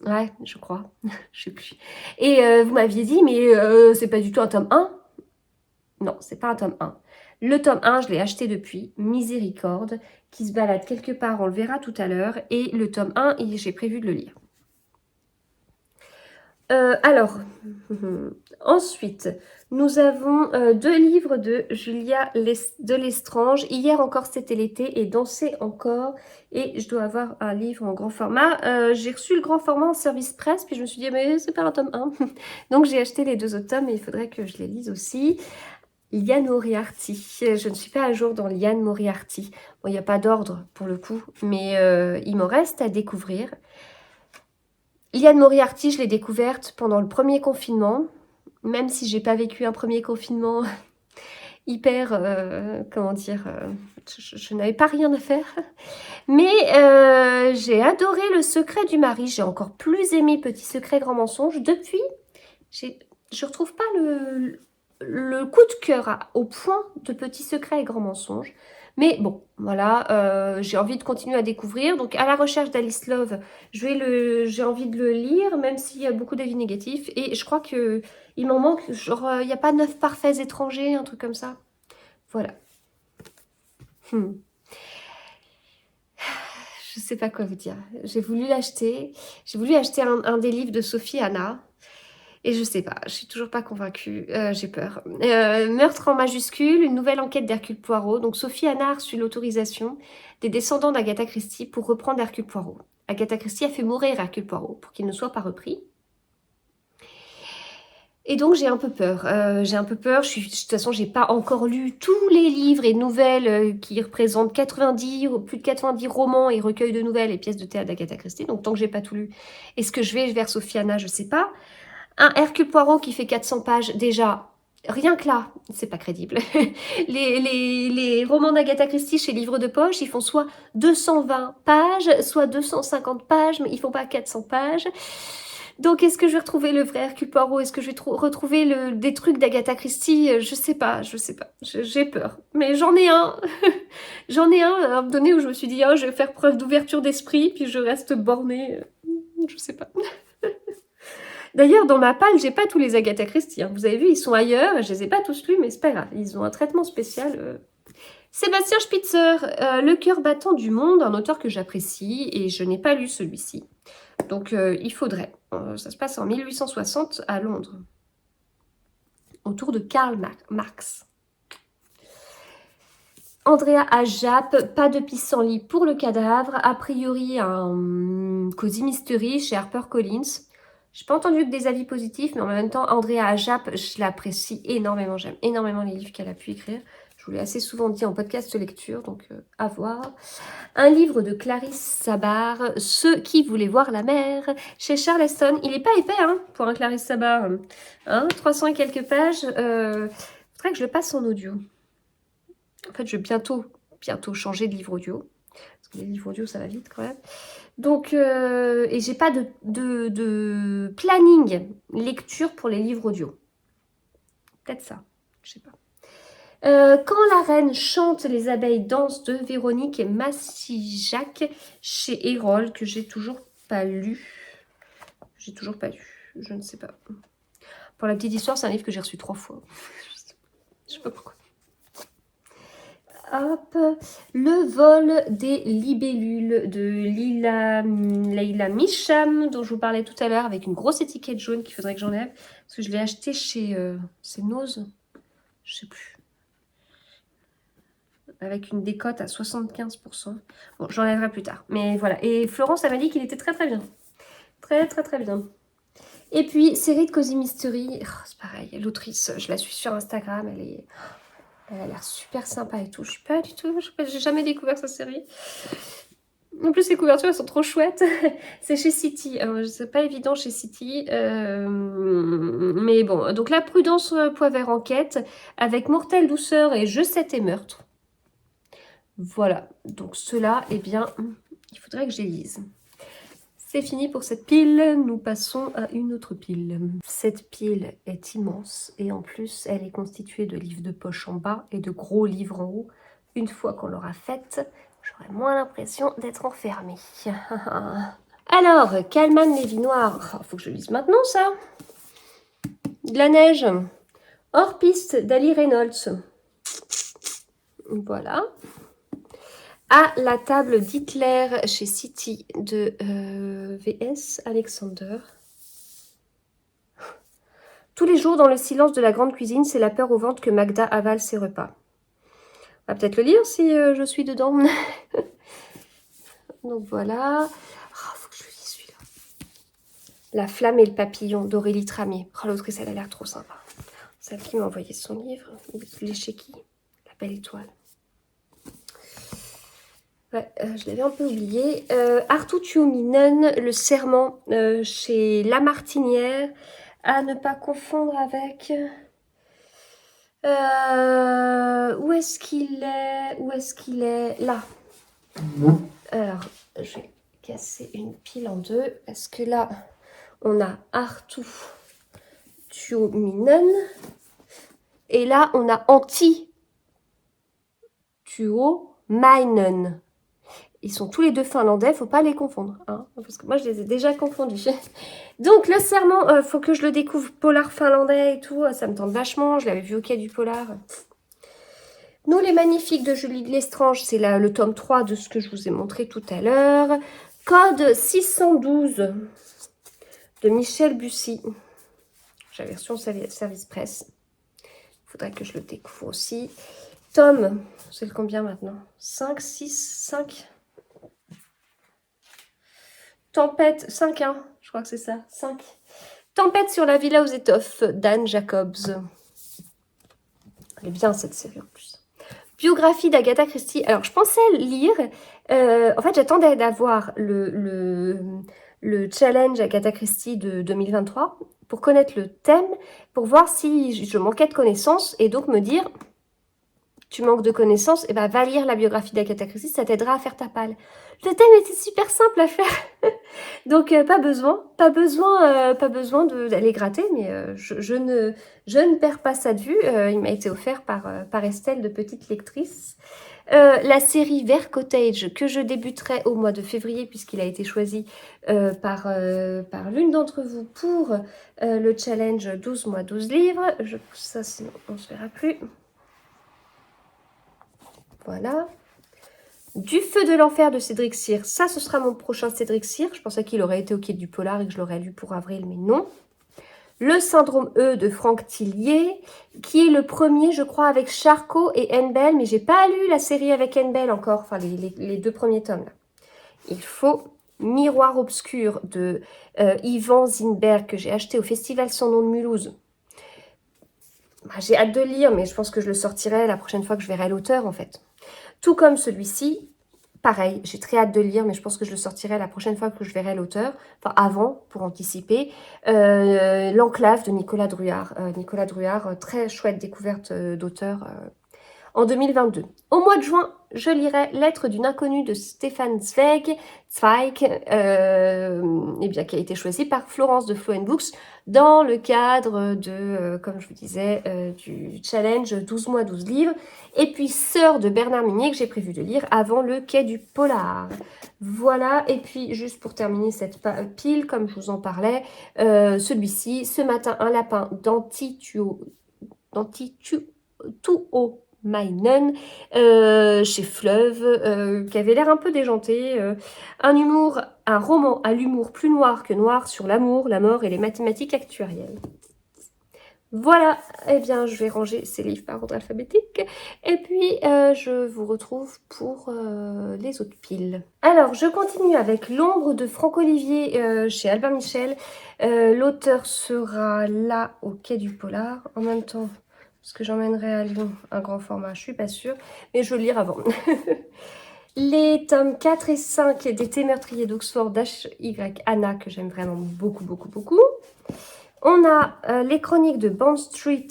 Ouais, je crois. Je sais plus. Et vous m'aviez dit, mais c'est pas du tout un tome 1. Non, c'est pas un tome 1. Le tome 1, je l'ai acheté depuis, Miséricorde, qui se balade quelque part, on le verra tout à l'heure. Et le tome 1, j'ai prévu de le lire. Alors, ensuite, nous avons 2 livres de Julia de Lestrange. Hier encore, c'était l'été, et Danser encore. Et je dois avoir un livre en grand format. J'ai reçu le grand format en service presse, puis je me suis dit, mais c'est pas un tome 1. Donc j'ai acheté les 2 autres tomes, et il faudrait que je les lise aussi. Liane Moriarty. Je ne suis pas à jour dans Liane Moriarty. Bon, il n'y a pas d'ordre pour le coup, mais il m'en reste à découvrir. Liane Moriarty, je l'ai découverte pendant le premier confinement, même si j'ai pas vécu un premier confinement hyper, comment dire, je n'avais pas rien à faire. Mais j'ai adoré Le secret du mari, j'ai encore plus aimé Petit secret, grand mensonge. Depuis, je retrouve pas le coup de cœur au point de Petit secret et grand mensonge. Mais bon, voilà, j'ai envie de continuer à découvrir. Donc, à la recherche d'Alice Love, j'ai envie de le lire, même s'il y a beaucoup d'avis négatifs. Et je crois qu'il m'en manque, genre, il n'y a pas 9 parfaits étrangers, un truc comme ça. Voilà. Je sais pas quoi vous dire. J'ai voulu l'acheter. J'ai voulu acheter un des livres de Sophie Anna. Et je sais pas, je suis toujours pas convaincue, j'ai peur. Meurtre en majuscule, une nouvelle enquête d'Hercule Poirot. Donc Sophie Anna a reçu l'autorisation des descendants d'Agatha Christie pour reprendre Hercule Poirot. Agatha Christie a fait mourir Hercule Poirot pour qu'il ne soit pas repris. Et donc j'ai un peu peur. De toute façon, j'ai pas encore lu tous les livres et nouvelles qui représentent 90 ou plus de 90 romans et recueils de nouvelles et pièces de théâtre d'Agatha Christie. Donc tant que j'ai pas tout lu, est-ce que je vais vers Sophie Anna, je sais pas. Un Hercule Poirot qui fait 400 pages, déjà, rien que là, c'est pas crédible. les romans d'Agatha Christie chez Livre de Poche, ils font soit 220 pages, soit 250 pages, mais ils font pas 400 pages. Donc, est-ce que je vais retrouver le vrai Hercule Poirot? Est-ce que je vais retrouver des trucs d'Agatha Christie? Je sais pas. J'ai peur. Mais j'en ai un. J'en ai un à un moment donné où je me suis dit, oh, je vais faire preuve d'ouverture d'esprit, puis je reste bornée. Je sais pas. D'ailleurs, dans ma palle, j'ai pas tous les Agatha Christie. Hein. Vous avez vu, ils sont ailleurs. Je les ai pas tous lus, mais c'est pas grave. Ils ont un traitement spécial. Sébastien Spitzer, Le cœur battant du monde, un auteur que j'apprécie, et je n'ai pas lu celui-ci. Donc, il faudrait. Ça se passe en 1860 à Londres, autour de Karl Marx. Andrea Ajap, pas de pissenlit pour le cadavre. A priori, un Cozy Mystery chez HarperCollins. Je n'ai pas entendu que des avis positifs, mais en même temps, Andrea Ajap, je l'apprécie énormément. J'aime énormément les livres qu'elle a pu écrire. Je vous l'ai assez souvent dit en podcast lecture, donc à voir. Un livre de Clarisse Sabar, Ceux qui voulaient voir la mer, chez Charleston. Il n'est pas épais hein, pour un Clarisse Sabar. Hein, 300 et quelques pages. Faudrait que je le passe en audio. En fait, je vais bientôt changer de livre audio. Parce que les livres audio, ça va vite quand même. Donc, et j'ai pas de planning lecture pour les livres audio. Peut-être ça, je sais pas. Quand la reine chante, les abeilles dansent de Véronique et Massijac chez Erol, que j'ai toujours pas lu. Je ne sais pas. Pour la petite histoire, c'est un livre que j'ai reçu 3 fois. Je sais pas pourquoi. Hop, le vol des libellules de Leila Micham, dont je vous parlais tout à l'heure, avec une grosse étiquette jaune qu'il faudrait que j'enlève. Parce que je l'ai acheté chez... c'est Nose, je sais plus. Avec une décote à 75%. Bon, j'enlèverai plus tard. Mais voilà. Et Florence, elle m'a dit qu'il était très très bien. Très très très bien. Et puis, série de Cozy Mystery. Oh, c'est pareil, l'autrice, je la suis sur Instagram. Elle a l'air super sympa et tout. Je suis pas du tout... J'ai jamais découvert sa série. En plus, les couvertures, elles sont trop chouettes. C'est chez City. C'est pas évident chez City. Mais bon, donc la Prudence Poivre enquête avec Mortelle douceur et Je sais tes meurtres. Voilà. Donc ceux-là, eh bien, il faudrait que je les lise. C'est fini pour cette pile. Nous passons à une autre pile. Cette pile est immense et en plus, elle est constituée de livres de poche en bas et de gros livres en haut. Une fois qu'on l'aura faite, j'aurai moins l'impression d'être enfermée. Alors, Calman les vies noires. Faut que je lise maintenant ça. De la neige. Hors piste d'Ali Reynolds. Voilà. À la table d'Hitler chez City de VS Alexander. Tous les jours, dans le silence de la grande cuisine, c'est la peur au ventre que Magda avale ses repas. On va peut-être le lire si je suis dedans. Donc voilà. Oh, faut que je lise celui-là. La flamme et le papillon d'Aurélie Tramier. Oh, l'autrice, elle a l'air trop sympa. Celle qui m'a envoyé son livre. Il est chez qui? La belle étoile. Ouais, je l'avais un peu oublié. Arthur Tuominen, le serment chez La Martinière, à ne pas confondre avec... où est-ce qu'il est? Où est-ce qu'il est? Là. Alors, je vais casser une pile en deux, parce que là, on a Arthur Tuominen, et là, on a Antti Tuominen. Ils sont tous les deux finlandais, faut pas les confondre, hein, parce que moi je les ai déjà confondus. Donc le serment, faut que je le découvre, polar finlandais et tout, ça me tente vachement, je l'avais vu au quai du polar. Nous les magnifiques de Julie de Lestrange, c'est le tome 3 de ce que je vous ai montré tout à l'heure. Code 612 de Michel Bussy. J'ai la version service presse. Il faudrait que je le découvre aussi. Tome, c'est le combien maintenant? 5, 6, 5. Tempête, 5, hein, je crois que c'est ça, 5. Tempête sur la villa aux étoffes, d'Anne Jacobs. Elle est bien cette série en plus. Biographie d'Agatha Christie. Alors, je pensais lire, en fait, j'attendais d'avoir le challenge Agatha Christie de 2023 pour connaître le thème, pour voir si je manquais de connaissances et donc me dire... Tu manques de connaissances, et ben va lire la biographie d'Agatha Christie, ça t'aidera à faire ta palle. Le thème était super simple à faire. Donc pas besoin d'aller gratter, mais je ne perds pas ça de vue. Il m'a été offert par Estelle de Petite Lectrice. La série Vert Cottage que je débuterai au mois de février puisqu'il a été choisi par l'une d'entre vous pour le challenge 12 mois 12 livres. Je pousse ça sinon on ne se verra plus. Voilà. Du feu de l'enfer de Cédric Cyr. Ça, ce sera mon prochain Cédric Cyr. Je pensais qu'il aurait été au quai du polar et que je l'aurais lu pour avril, mais non. Le syndrome E de Franck Tillier, qui est le premier, je crois, avec Charcot et Henbel, mais j'ai pas lu la série avec Henbel encore, enfin les 2 premiers tomes. Là. Il faut Miroir obscur de Yvan Zinberg, que j'ai acheté au Festival Sans nom de Mulhouse. Bah, j'ai hâte de le lire, mais je pense que je le sortirai la prochaine fois que je verrai l'auteur, en fait. Tout comme celui-ci, pareil, j'ai très hâte de le lire, mais je pense que je le sortirai la prochaine fois que je verrai l'auteur, enfin avant, pour anticiper. L'Enclave de Nicolas Druard. Nicolas Druard, très chouette découverte d'auteur. en 2022. Au mois de juin, je lirai Lettre d'une inconnue de Stefan Zweig, eh bien, qui a été choisi par Florence de Flow Books dans le cadre de, comme je vous disais, du challenge 12 mois 12 livres. Et puis Sœur de Bernard Minier que j'ai prévu de lire avant le quai du Polar. Voilà, et puis juste pour terminer cette pile, comme je vous en parlais, celui-ci, Ce matin, un lapin Tuomainen, chez Fleuve, qui avait l'air un peu déjanté. Un roman à l'humour plus noir que noir sur l'amour, la mort et les mathématiques actuarielles. Voilà, eh bien je vais ranger ces livres par ordre alphabétique et puis je vous retrouve pour les autres piles. Alors je continue avec L'ombre de Franck Olivier chez Albin Michel. L'auteur sera là au quai du Polar en même temps parce que j'emmènerai à Lyon un grand format, je suis pas sûre, mais je le lire avant. Les tomes 4 et 5 d'été meurtrier d'Oxford d'H.Y. Anna que j'aime vraiment beaucoup, beaucoup, beaucoup. On a les chroniques de Bond Street.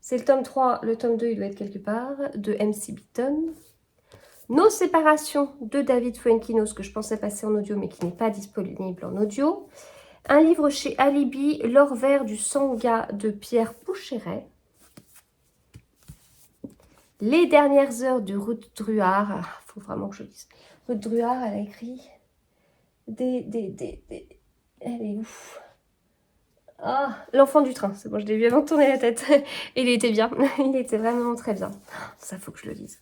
C'est le tome 3, le tome 2 il doit être quelque part, de MC Beaton. Nos séparations de David Fuenquinos que je pensais passer en audio mais qui n'est pas disponible en audio. Un livre chez Alibi, L'or vert du Sangha de Pierre Poucheret. Les dernières heures de Ruth Druard. Il faut vraiment que je dise. Ruth Druard, elle a écrit Elle est ouf. Ah, L'enfant du train, c'est bon, je l'ai vu avant de tourner la tête. Il était bien, il était vraiment très bien. Ça, faut que je le lise.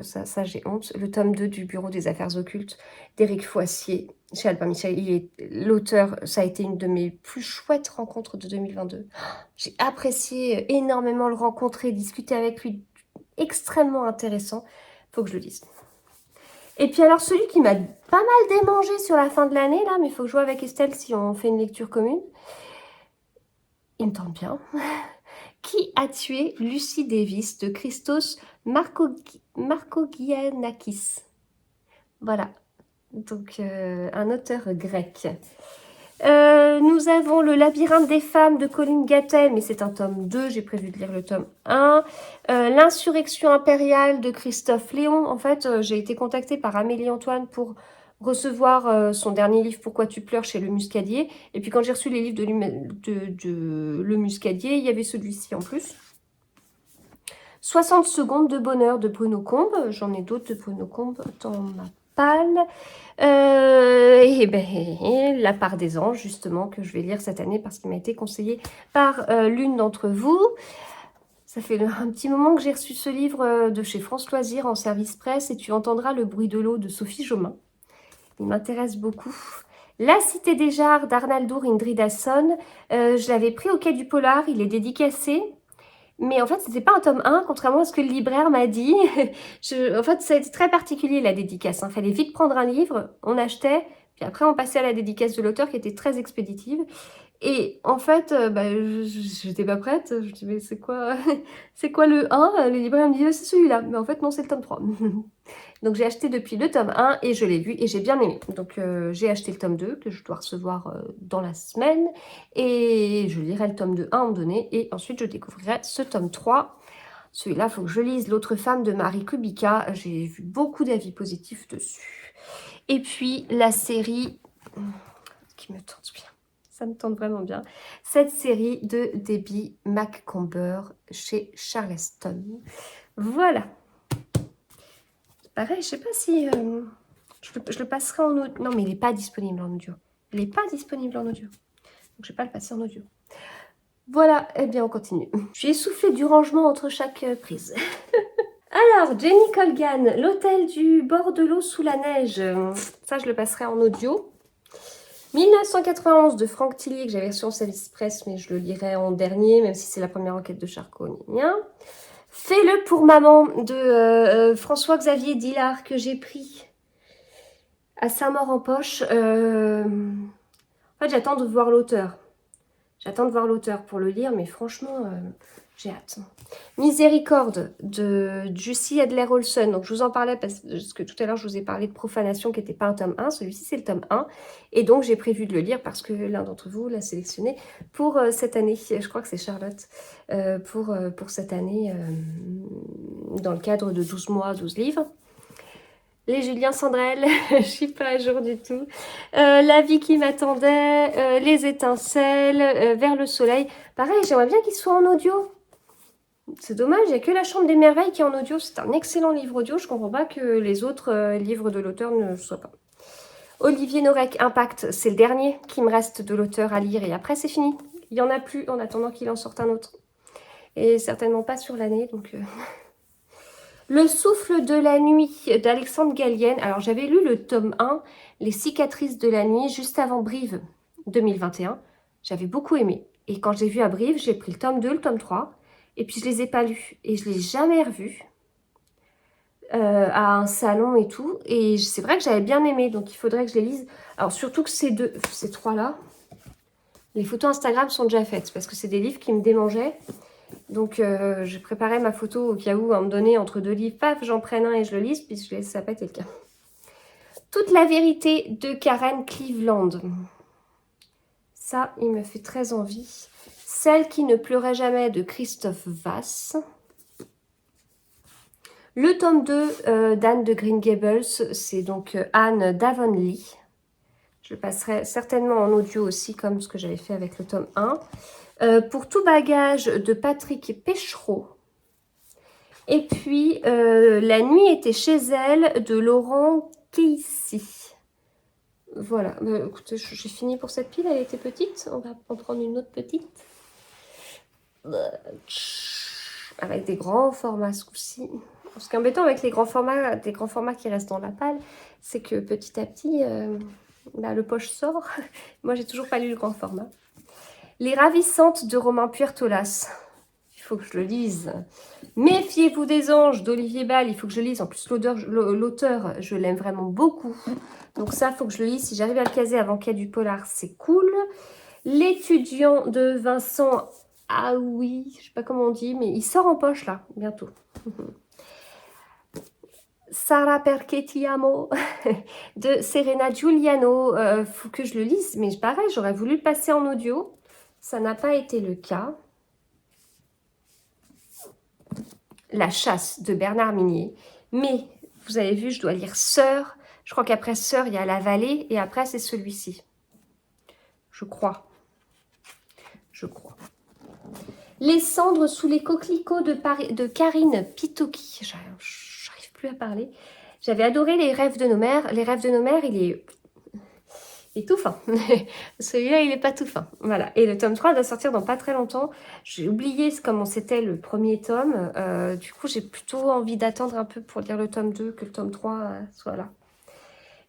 Ça j'ai honte. Le tome 2 du Bureau des affaires occultes d'Éric Foissier, chez Albin Michel. Il est l'auteur, ça a été une de mes plus chouettes rencontres de 2022. J'ai apprécié énormément le rencontrer, discuter avec lui. Extrêmement intéressant. Faut que je le lise. Et puis alors, celui qui m'a pas mal démangé sur la fin de l'année, là, mais il faut que je joue avec Estelle si on fait une lecture commune. Il me tente bien. Qui a tué Lucie Davis de Christos Markogiannakis? Voilà, donc un auteur grec. Nous avons Le labyrinthe des femmes de Colin Gattel, mais c'est un tome 2, j'ai prévu de lire le tome 1. L'insurrection impériale de Christophe Léon. En fait, j'ai été contactée par Amélie Antoine pour recevoir son dernier livre Pourquoi tu pleures chez Le Muscadier. Et puis quand j'ai reçu les livres de Le Muscadier, il y avait celui-ci en plus. 60 secondes de bonheur de Bruno Combe. J'en ai d'autres de Bruno Combe dans ma palle. Et ben, La part des anges, justement, que je vais lire cette année parce qu'il m'a été conseillé par l'une d'entre vous. Ça fait un petit moment que j'ai reçu ce livre de chez France Loisirs en service presse et tu entendras le bruit de l'eau de Sophie Jomain. Il m'intéresse beaucoup. La Cité des Jarres d'Arnaldur Indridason. Je l'avais pris au quai du Polar, il est dédicacé. Mais en fait, c'était pas un tome 1, contrairement à ce que le libraire m'a dit. En fait, ça a été très particulier, la dédicace. Il fallait vite prendre un livre, on achetait, puis après on passait à la dédicace de l'auteur qui était très expéditive. Et en fait, j'étais pas prête. Je me dis, mais c'est quoi, c'est quoi le 1? Le libraire me dit, c'est celui-là. Mais en fait, non, c'est le tome 3. Donc j'ai acheté depuis le tome 1 et je l'ai lu et j'ai bien aimé. Donc j'ai acheté le tome 2 que je dois recevoir dans la semaine. Et je lirai le tome 2 à un moment donné. Et ensuite je découvrirai ce tome 3. Celui-là, il faut que je lise L'autre femme de Marie Kubica. J'ai vu beaucoup d'avis positifs dessus. Et puis la série qui me tente bien. Ça me tente vraiment bien. Cette série de Debbie Macomber chez Charleston. Voilà. Pareil, je sais pas si... je le passerai en audio. Non, mais il n'est pas disponible en audio. Il n'est pas disponible en audio. Donc, je vais pas le passer en audio. Voilà, eh bien, on continue. Je suis essoufflée du rangement entre chaque prise. Alors, Jenny Colgan, L'hôtel du bord de l'eau sous la neige. Ça, je le passerai en audio. 1991 de Franck Tillier, que j'avais reçu en service presse, mais je le lirai en dernier, même si c'est la première enquête de Charcot. Fais-le pour maman de François-Xavier Dillard, que j'ai pris à Saint-Maur-en-Poche. En fait, j'attends de voir l'auteur. J'attends de voir l'auteur pour le lire, mais franchement, j'ai hâte. Miséricorde de Jussi Adler-Olsen. Donc je vous en parlais parce que tout à l'heure je vous ai parlé de Profanation qui n'était pas un tome 1. Celui-ci c'est le tome 1. Et donc j'ai prévu de le lire parce que l'un d'entre vous l'a sélectionné pour cette année. Je crois que c'est Charlotte. Pour cette année dans le cadre de 12 mois, 12 livres. Les Julien Sandrel, je suis pas à jour du tout. La vie qui m'attendait, les étincelles, vers le soleil. Pareil, j'aimerais bien qu'il soit en audio. C'est dommage, il n'y a que La Chambre des Merveilles qui est en audio. C'est un excellent livre audio. Je ne comprends pas que les autres livres de l'auteur ne le soient pas. Olivier Norek, Impact, c'est le dernier qui me reste de l'auteur à lire. Et après, c'est fini. Il n'y en a plus en attendant qu'il en sorte un autre. Et certainement pas sur l'année. Donc... Le souffle de la nuit d'Alexandre Gallienne. Alors, j'avais lu le tome 1, Les cicatrices de la nuit, juste avant Brive 2021. J'avais beaucoup aimé. Et quand j'ai vu à Brive, j'ai pris le tome 2, le tome 3. Et puis, je les ai pas lus. Et je les ai jamais revus à un salon et tout. Et c'est vrai que j'avais bien aimé. Donc, il faudrait que je les lise. Alors, surtout que ces trois-là, les photos Instagram sont déjà faites. Parce que c'est des livres qui me démangeaient. Donc, je préparais ma photo au cas où, à me donner entre deux livres, paf, j'en prenne un et je le lise, puisque ça n'a pas été le cas. Toute la vérité de Karen Cleveland. Ça, il me fait très envie. Celle qui ne pleurait jamais de Christophe Vass. Le tome 2 d'Anne de Green Gables, c'est donc Anne d'Avonlea. Je le passerai certainement en audio aussi, comme ce que j'avais fait avec le tome 1. Pour tout bagage de Patrick Péchereau. Et puis, La nuit était chez elle de Laurent Casey. Voilà. Écoutez, j'ai fini pour cette pile. Elle était petite. On va en prendre une autre petite. Avec des grands formats ce coup-ci. Ce qui est embêtant avec les grands formats, des grands formats qui restent dans la palle, c'est que petit à petit, le poche sort. Moi, j'ai toujours pas lu le grand format. Les ravissantes de Romain Puertolas. Il faut que je le lise. Méfiez-vous des anges d'Olivier Ball. Il faut que je lise. En plus, l'auteur, je l'aime vraiment beaucoup. Donc ça, il faut que je le lise. Si j'arrive à le caser avant qu'il y ait du polar, c'est cool. L'étudiant de Vincent. Ah oui, je sais pas comment on dit, mais il sort en poche là, bientôt. Sara perché ti amo de Serena Giuliano. Faut que je le lise, mais pareil, j'aurais voulu le passer en audio. Ça n'a pas été le cas. La chasse de Bernard Minier. Mais, vous avez vu, je dois lire Sœur. Je crois qu'après Sœur, il y a La Vallée. Et après, c'est celui-ci. Je crois. Je crois. Les cendres sous les coquelicots de Karine Pitoki. J'arrive plus à parler. J'avais adoré Les rêves de nos mères. Les rêves de nos mères, il est tout fin. Celui-là, il n'est pas tout fin. Voilà. Et le tome 3 doit sortir dans pas très longtemps. J'ai oublié comment c'était le premier tome. Du coup, j'ai plutôt envie d'attendre un peu pour lire le tome 2 que le tome 3 soit là.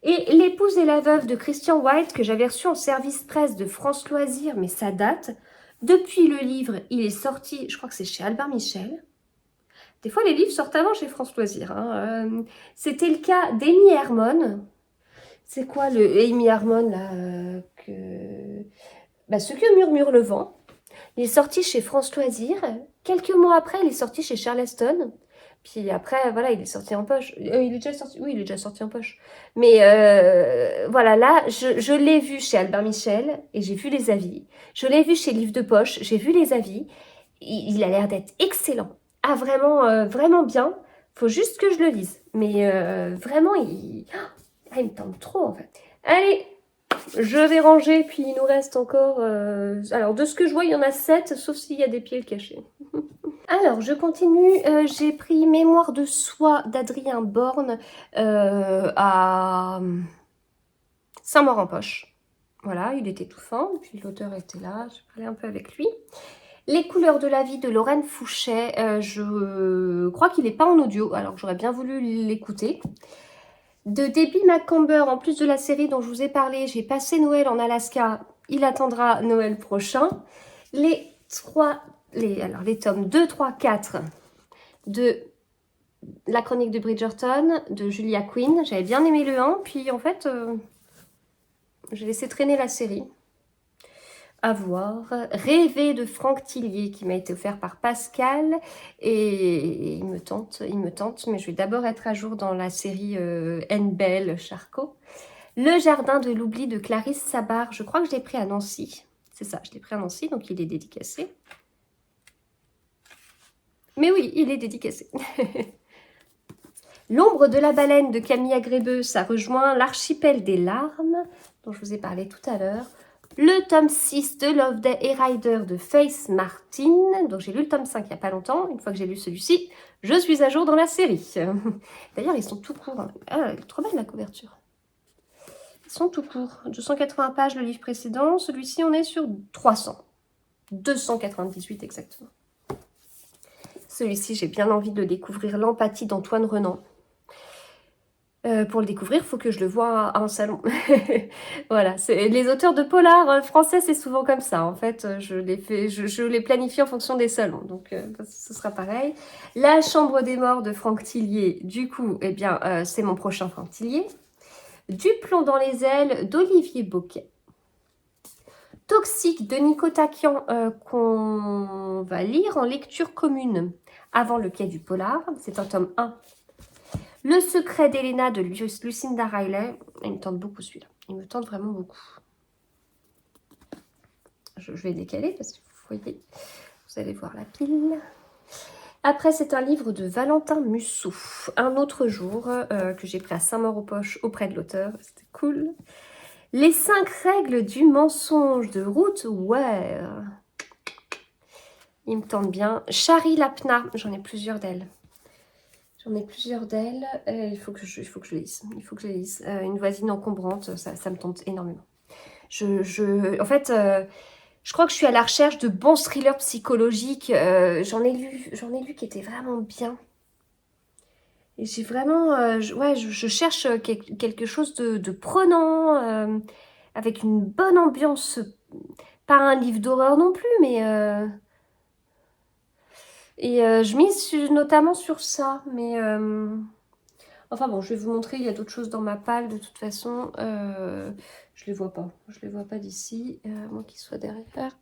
Et L'épouse et la veuve de Christian White, que j'avais reçu en service presse de France Loisirs, mais ça date. Depuis le livre, il est sorti, je crois que c'est chez Albert Michel. Des fois, les livres sortent avant chez France Loisirs. Hein. C'était le cas d'Amy Hermon. C'est quoi le Amy Harmon là Ce que murmure le vent. Il est sorti chez France Loisirs. Quelques mois après, il est sorti chez Charleston. Puis après, voilà, il est sorti en poche. Il est déjà sorti. Oui, il est déjà sorti en poche. Mais voilà, là, je l'ai vu chez Albert Michel et j'ai vu les avis. Je l'ai vu chez Livre de Poche, j'ai vu les avis. Il a l'air d'être excellent. Ah, vraiment, vraiment bien. Faut juste que je le lise. Mais vraiment, il me tente trop, en fait. Allez, je vais ranger, puis il nous reste encore... Alors, de ce que je vois, il y en a 7, sauf s'il y a des pieds cachés. Alors, je continue. J'ai pris Mémoire de soi d'Adrien Borne à Saint-Maur-en-Poche. Voilà, il était tout fin, puis l'auteur était là, j'ai parlé un peu avec lui. Les couleurs de la vie de Lorraine Fouchet, je crois qu'il n'est pas en audio, alors j'aurais bien voulu l'écouter. De Debbie Macomber, en plus de la série dont je vous ai parlé, j'ai passé Noël en Alaska, il attendra Noël prochain. Les tomes 2, 3, 4 de La Chronique de Bridgerton, de Julia Quinn. J'avais bien aimé le 1, puis en fait, j'ai laissé traîner la série. à voir. Rêver de Franck Tillier qui m'a été offert par Pascal et il me tente, mais je vais d'abord être à jour dans la série N-Belle Charcot. Le jardin de l'oubli de Clarisse Sabar, je crois que je l'ai pris à Nancy. C'est ça, je l'ai pris à Nancy, donc il est dédicacé. Mais oui, il est dédicacé. L'ombre de la baleine de Camille Agrébeux, ça rejoint l'archipel des larmes, dont je vous ai parlé tout à l'heure. Le tome 6 de Loveday et Rider de Faith Martin. Donc j'ai lu le tome 5 il n'y a pas longtemps. Une fois que j'ai lu celui-ci, je suis à jour dans la série. D'ailleurs, ils sont tout courts. Ah, elle est trop belle la couverture. Ils sont tout courts. 280 pages le livre précédent. Celui-ci, on est sur 300. 298 exactement. Celui-ci, j'ai bien envie de découvrir l'empathie d'Antoine Renan. Pour le découvrir, il faut que je le voie en salon. Voilà, les auteurs de polar français, c'est souvent comme ça. En fait, je les planifie en fonction des salons. Donc, ce sera pareil. La chambre des morts de Franck Tillier, du coup, eh bien, c'est mon prochain Franck Tillier. Du plomb dans les ailes d'Olivier Boquet. Toxique de Nico Takian, qu'on va lire en lecture commune avant le quai du polar. C'est un tome 1. Le secret d'Elena de Lucinda Riley. Il me tente beaucoup celui-là. Il me tente vraiment beaucoup. Je vais décaler parce que vous voyez, vous allez voir la pile. Après, c'est un livre de Valentin Musso. Un autre jour que j'ai pris à Saint-Maur-aux-Poches auprès de l'auteur. C'était cool. Les 5 règles du mensonge de Ruth Ware. Il me tente bien. Shari Lapna. J'en ai plusieurs d'elles. Il faut que je lise. Il faut que je les lise. Une voisine encombrante, ça me tente énormément. En fait, je crois que je suis à la recherche de bons thrillers psychologiques. J'en ai lu qui étaient vraiment bien. Et j'ai vraiment... je cherche quelque chose de prenant, avec une bonne ambiance. Pas un livre d'horreur non plus, mais... je mise notamment sur ça, mais... Enfin bon, je vais vous montrer, il y a d'autres choses dans ma palle, de toute façon. Je les vois pas. Je les vois pas d'ici. Moi qui soit derrière.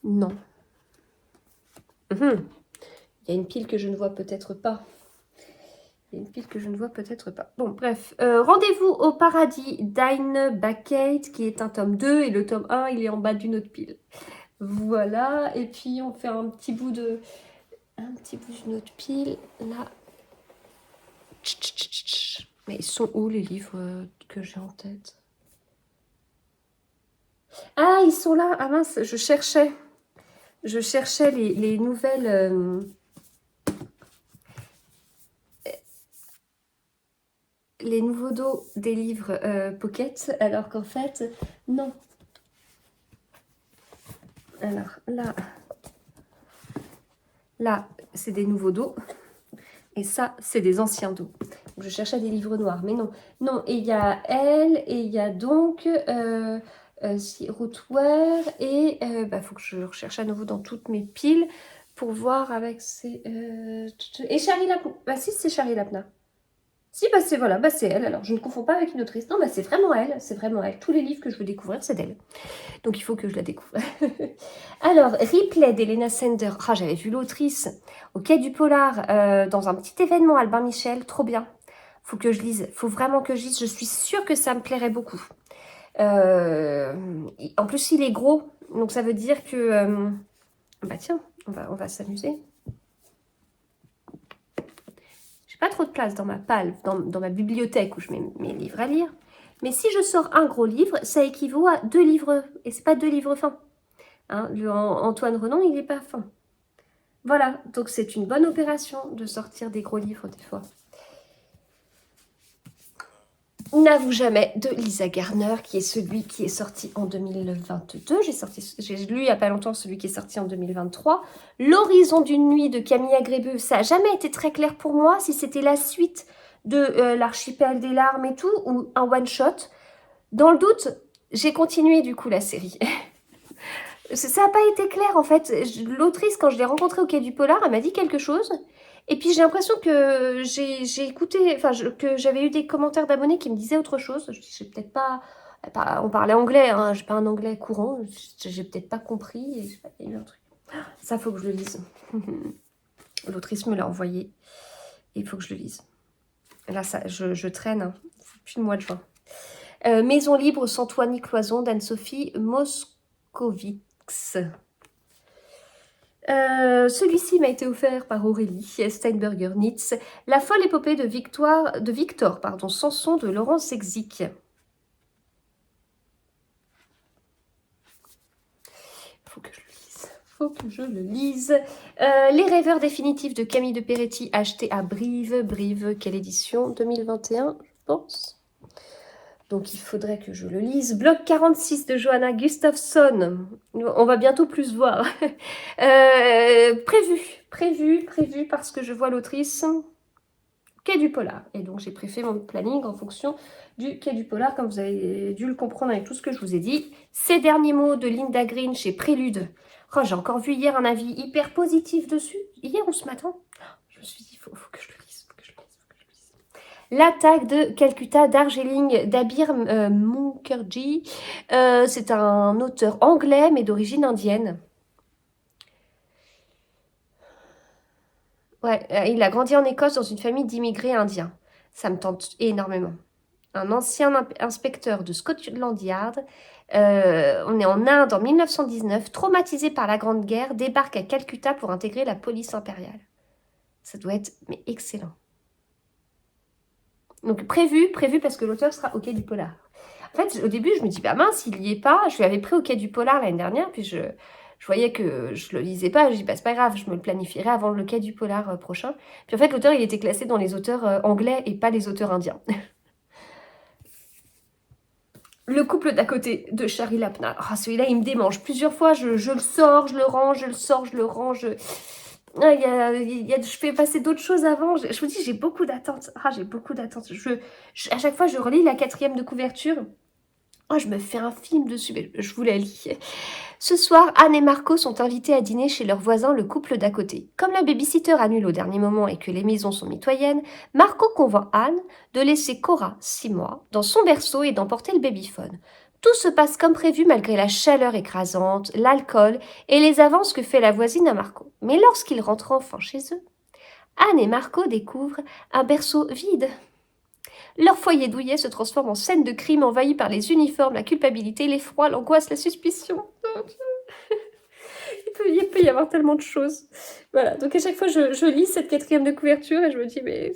Non. Il y a une pile que je ne vois peut-être pas. Bon, bref. Rendez-vous au paradis d'Aine Backate, qui est un tome 2, et le tome 1, il est en bas d'une autre pile. Voilà. Et puis, on fait un petit bout d'une autre pile, là. Mais ils sont où les livres que j'ai en tête? Ah, ils sont là. Ah mince, je cherchais les nouvelles... les nouveaux dos des livres Pocket, alors qu'en fait, non. Alors, là, c'est des nouveaux dos. Et ça, c'est des anciens dos. Donc, je cherchais des livres noirs, mais non. Non, et il y a elle, et il y a donc Ruth Ware, et faut que je recherche à nouveau dans toutes mes piles pour voir avec ces... et Shari Lapna. Bah si, c'est Shari Lapna. Si, c'est voilà, c'est elle. Alors, je ne confonds pas avec une autrice. Non, c'est vraiment elle. C'est vraiment elle. Tous les livres que je veux découvrir, c'est d'elle. Donc, il faut que je la découvre. Alors, Ripley d'Elena Sender. Ah, j'avais vu l'autrice au Quai du Polar dans un petit événement, Albin Michel. Trop bien. Faut que je lise. Faut vraiment que je lise. Je suis sûre que ça me plairait beaucoup. En plus, il est gros. Donc, ça veut dire que... bah tiens, on va s'amuser. Pas trop de place dans ma palle, dans ma bibliothèque où je mets mes livres à lire. Mais si je sors un gros livre, ça équivaut à 2 livres. Et c'est pas 2 livres fins. Hein, Antoine Renan, il n'est pas fin. Voilà, donc c'est une bonne opération de sortir des gros livres des fois. N'avoue jamais de Lisa Garner, qui est celui qui est sorti en 2022. J'ai lu il n'y a pas longtemps celui qui est sorti en 2023. L'horizon d'une nuit de Camille Agrébeux, ça n'a jamais été très clair pour moi si c'était la suite de l'archipel des larmes et tout, ou un one-shot. Dans le doute, j'ai continué du coup la série. Ça n'a pas été clair en fait. L'autrice, quand je l'ai rencontrée au Quai du Polar, elle m'a dit quelque chose. Et puis j'ai l'impression que j'ai écouté, que j'avais eu des commentaires d'abonnés qui me disaient autre chose. Je n'ai peut-être pas On parlait anglais, hein, j'ai pas un anglais courant, j'ai peut-être pas compris, et je sais pas, il y a eu un truc. Ça, faut que je le lise. L'autrice me l'a envoyé, et il faut que je le lise. Là, ça, je traîne, hein, depuis le mois de juin. Maison libre sans toit ni cloison d'Anne-Sophie Moscovix. Celui-ci m'a été offert par Aurélie Steinberger-Nitz. La folle épopée de Victor, Sanson de Laurence Sexik. Faut que je le lise. Faut que je le lise. Les rêveurs définitifs de Camille de Peretti, acheté à Brive. Brive, quelle édition? 2021, je pense. Donc il faudrait que je le lise. Bloc 46 de Johanna Gustafsson. On va bientôt plus voir. Prévu parce que je vois l'autrice Quai du Polar. Et donc j'ai préfet mon planning en fonction du Quai du Polar, comme vous avez dû le comprendre avec tout ce que je vous ai dit. Ces derniers mots de Linda Green chez Prélude. Oh, j'ai encore vu hier un avis hyper positif dessus. Hier ou ce matin. Je me suis dit, faut que je le lise. L'attaque de Calcutta d'Arjeeling Dabir Mukherjee. C'est un auteur anglais, mais d'origine indienne. Ouais, il a grandi en Écosse dans une famille d'immigrés indiens. Ça me tente énormément. Un ancien inspecteur de Scotland Yard, on est en Inde en 1919, traumatisé par la Grande Guerre, débarque à Calcutta pour intégrer la police impériale. Ça doit être excellent. Donc prévu parce que l'auteur sera au Quai du Polar. En fait, au début, je me dis, bah mince, il n'y est pas. Je lui avais pris au Quai du Polar l'année dernière, puis je voyais que je le lisais pas. Je dis, bah c'est pas grave, je me le planifierai avant le Quai du Polar prochain. Puis en fait, l'auteur, il était classé dans les auteurs anglais et pas les auteurs indiens. Le couple d'à côté de Shari Lapna. Ah, celui-là, il me démange. Plusieurs fois, je le sors, je le range, je le sors, je le range. Ah, je fais passer d'autres choses avant. Je vous dis, j'ai beaucoup d'attentes. Ah, j'ai beaucoup d'attentes. À chaque fois, je relis la 4e de couverture. Oh, je me fais un film dessus, mais je vous la lis. Ce soir, Anne et Marco sont invités à dîner chez leur voisin, le couple d'à côté. Comme la babysitter annule au dernier moment et que les maisons sont mitoyennes, Marco convainc Anne de laisser Cora, 6 mois, dans son berceau et d'emporter le babyphone. Tout se passe comme prévu malgré la chaleur écrasante, l'alcool et les avances que fait la voisine à Marco. Mais lorsqu'ils rentrent enfin chez eux, Anne et Marco découvrent un berceau vide. Leur foyer douillet se transforme en scène de crime envahie par les uniformes, la culpabilité, l'effroi, l'angoisse, la suspicion. Il peut y avoir tellement de choses. Voilà, donc à chaque fois, je lis cette 4e de couverture et je me dis, mais...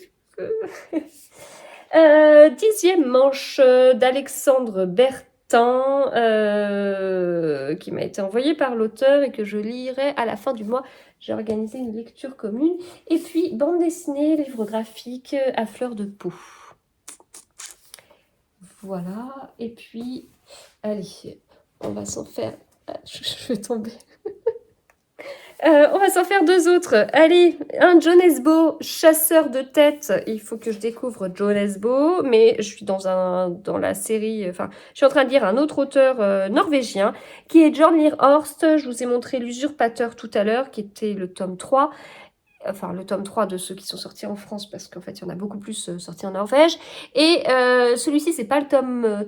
10e manche d'Alexandre Bertin, qui m'a été envoyée par l'auteur et que je lirai à la fin du mois. J'ai organisé une lecture commune. Et puis, bande dessinée, livre graphique à fleur de peau. Voilà, et puis, allez, on va s'en faire... Je vais tomber. On va s'en faire 2 autres. Allez, un Jon Esbo, chasseur de tête. Il faut que je découvre Jon Esbo, mais je suis dans la série... Enfin, je suis en train de lire un autre auteur norvégien, qui est Jorn Horst. Je vous ai montré L'Usurpateur tout à l'heure, qui était le tome 3. Enfin, le tome 3 de ceux qui sont sortis en France, parce qu'en fait, il y en a beaucoup plus sortis en Norvège. Et celui-ci, c'est pas le tome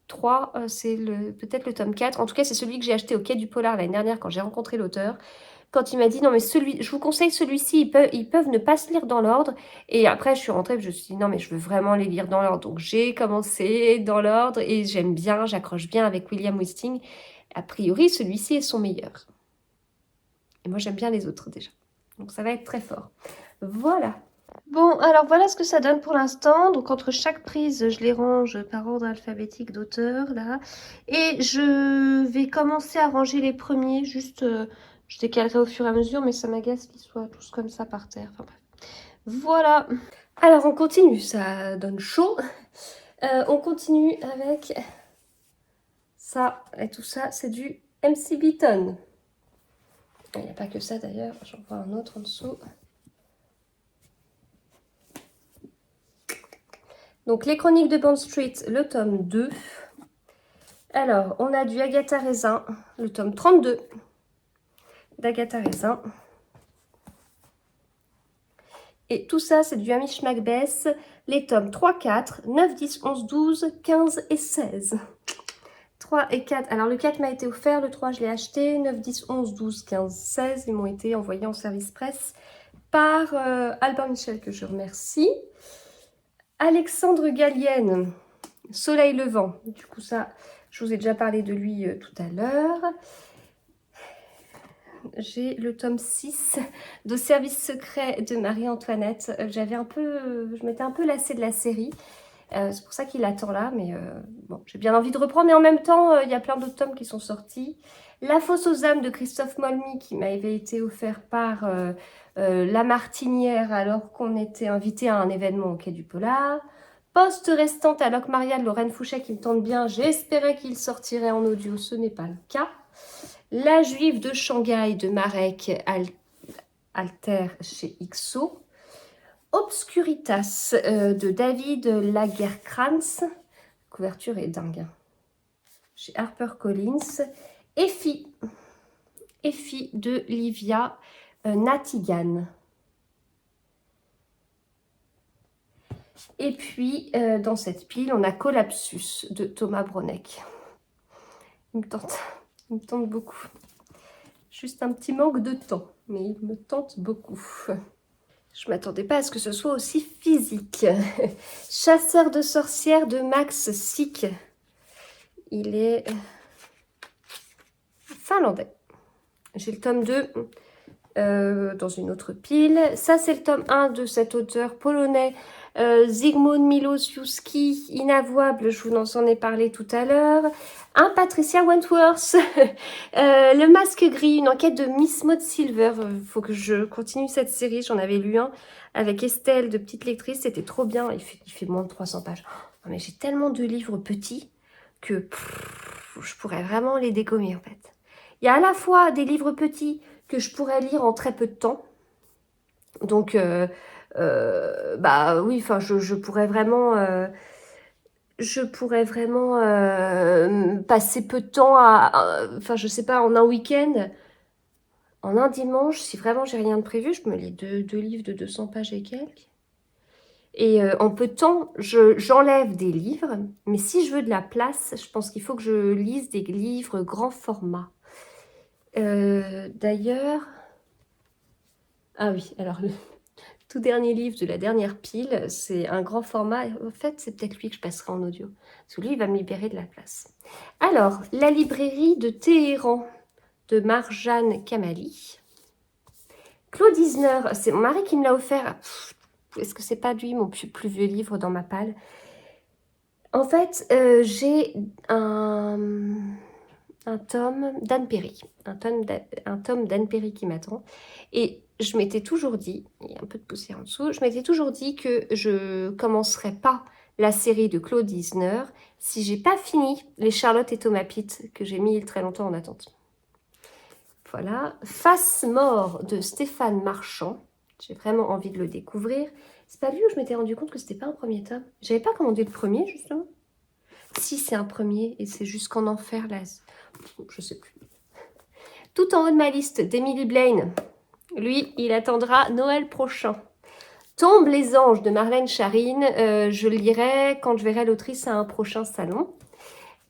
3, c'est peut-être le tome 4. En tout cas, c'est celui que j'ai acheté au Quai du Polar l'année dernière quand j'ai rencontré l'auteur. Quand il m'a dit, non mais je vous conseille celui-ci, ils peuvent ne pas se lire dans l'ordre. Et après, je suis rentrée, je me suis dit, non mais je veux vraiment les lire dans l'ordre. Donc j'ai commencé dans l'ordre et j'aime bien, j'accroche bien avec William Wisting. A priori, celui-ci est son meilleur. Et moi, j'aime bien les autres déjà. Donc ça va être très fort. Voilà. Bon, alors voilà ce que ça donne pour l'instant. Donc entre chaque prise, je les range par ordre alphabétique d'auteur, là. Et je vais commencer à ranger les premiers, juste, je décalerai au fur et à mesure, mais ça m'agace qu'ils soient tous comme ça par terre. Enfin bref. Voilà. Alors on continue, ça donne chaud. On continue avec ça, et tout ça, c'est du MC Beaton. Il n'y a pas que ça d'ailleurs, j'en vois un autre en dessous. Donc, les Chroniques de Bond Street, le tome 2. Alors, on a du Agatha Raisin, le tome 32 d'Agatha Raisin. Et tout ça, c'est du Hamish Macbeth, les tomes 3, 4, 9, 10, 11, 12, 15 et 16. 3 et 4. Alors le 4 m'a été offert, le 3 je l'ai acheté. 9, 10, 11, 12, 15, 16. Ils m'ont été envoyés en service presse par Albin Michel, que je remercie. Alexandre Gallienne, Soleil levant. Du coup ça, je vous ai déjà parlé de lui tout à l'heure. J'ai le tome 6 de Service secret de Marie-Antoinette. Je m'étais un peu lassée de la série. C'est pour ça qu'il attend là, mais bon, j'ai bien envie de reprendre. Et en même temps, il y a plein d'autres tomes qui sont sortis. La fosse aux âmes de Christophe Molmy, qui m'avait été offert par La Martinière, alors qu'on était invité à un événement au Quai du Polar. Poste restante à Locmaria de Lorraine Fouchet, qui me tente bien. J'espérais qu'il sortirait en audio, ce n'est pas le cas. La Juive de Shanghai de Marek Alter chez XO. Obscuritas de David Lagerkrantz. La couverture est dingue. Chez HarperCollins. Effie de Livia Natigan. Et puis, dans cette pile, on a Collapsus de Thomas Bronek. Il me tente beaucoup. Juste un petit manque de temps, mais il me tente beaucoup. Je ne m'attendais pas à ce que ce soit aussi physique. Chasseur de sorcières de Max Sick. Il est finlandais. J'ai le tome 2 dans une autre pile. Ça, c'est le tome 1 de cet auteur polonais, Zygmunt Milosiewski, Inavouable, je vous en ai parlé tout à l'heure. Patricia Wentworth, Le Masque Gris, une enquête de Miss Maud Silver. Il faut que je continue cette série, j'en avais lu un avec Estelle, de petite lectrice, c'était trop bien, il fait moins de 300 pages. Oh, mais j'ai tellement de livres petits que je pourrais vraiment les dégommer en fait. Il y a à la fois des livres petits que je pourrais lire en très peu de temps. Donc, bah oui, enfin, je pourrais vraiment, passer peu de temps enfin, je sais pas, en un week-end, en un dimanche, si vraiment j'ai rien de prévu, je me lis deux livres de 200 pages et quelques. Et en peu de temps, j'enlève des livres, mais si je veux de la place, je pense qu'il faut que je lise des livres grand format. D'ailleurs, ah oui, alors le tout dernier livre de la dernière pile, c'est un grand format. En fait, c'est peut-être lui que je passerai en audio. Parce que lui, il va me libérer de la place. Alors, La librairie de Téhéran de Marjane Kamali. Claude Isner, c'est mon mari qui me l'a offert. Est-ce que c'est pas lui, mon plus vieux livre dans ma palle? En fait, j'ai un tome d'Anne Perry. Un tome d'Anne Perry qui m'attend. Et je m'étais toujours dit, il y a un peu de poussière en dessous, je m'étais toujours dit que je commencerais pas la série de Claude Isner si j'ai pas fini les Charlotte et Thomas Pitt que j'ai mis très longtemps en attente. Voilà. Face mort de Stéphane Marchand. J'ai vraiment envie de le découvrir. C'est pas lui où je m'étais rendu compte que c'était pas un premier tome. J'avais pas commandé le premier, justement. Si, c'est un premier et c'est jusqu'en enfer, là. Je sais plus. Tout en haut de ma liste, d'Emily Blaine. Lui, il attendra Noël prochain. Tombe les anges de Marlène Charine. Je le lirai quand je verrai l'autrice à un prochain salon.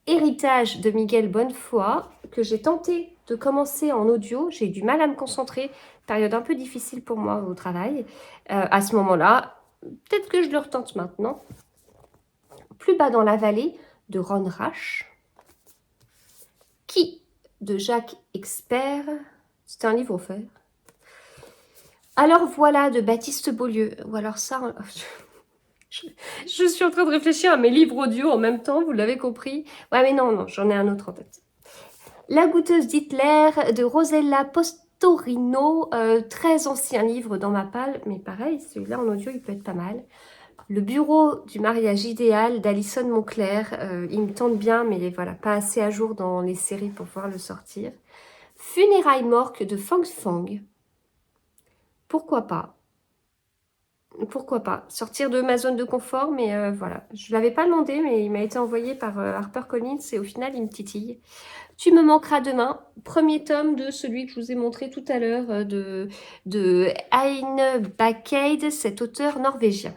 Héritage de Miguel Bonnefoy, que j'ai tenté de commencer en audio. J'ai eu du mal à me concentrer. Période un peu difficile pour moi au travail. À ce moment-là, peut-être que je le retente maintenant. Plus bas dans la vallée, de Ron Rash. Qui de Jacques Expert. C'était un livre offert. Alors voilà de Baptiste Beaulieu. Ou alors ça... Je suis en train de réfléchir à mes livres audio en même temps, vous l'avez compris. Ouais mais non, j'en ai un autre en tête. La goûteuse d'Hitler de Rosella Postorino. Très ancien livre dans ma palle, mais pareil, celui-là en audio il peut être pas mal. Le bureau du mariage idéal d'Alison Moncler. Il me tente bien, mais voilà, pas assez à jour dans les séries pour pouvoir le sortir. Funérailles morques de Fang Fang. Pourquoi pas? Pourquoi pas? Sortir de ma zone de confort, mais voilà. Je ne l'avais pas demandé, mais il m'a été envoyé par HarperCollins et au final, il me titille. Tu me manqueras demain. Premier tome de celui que je vous ai montré tout à l'heure de Heine Bakkeid, cet auteur norvégien.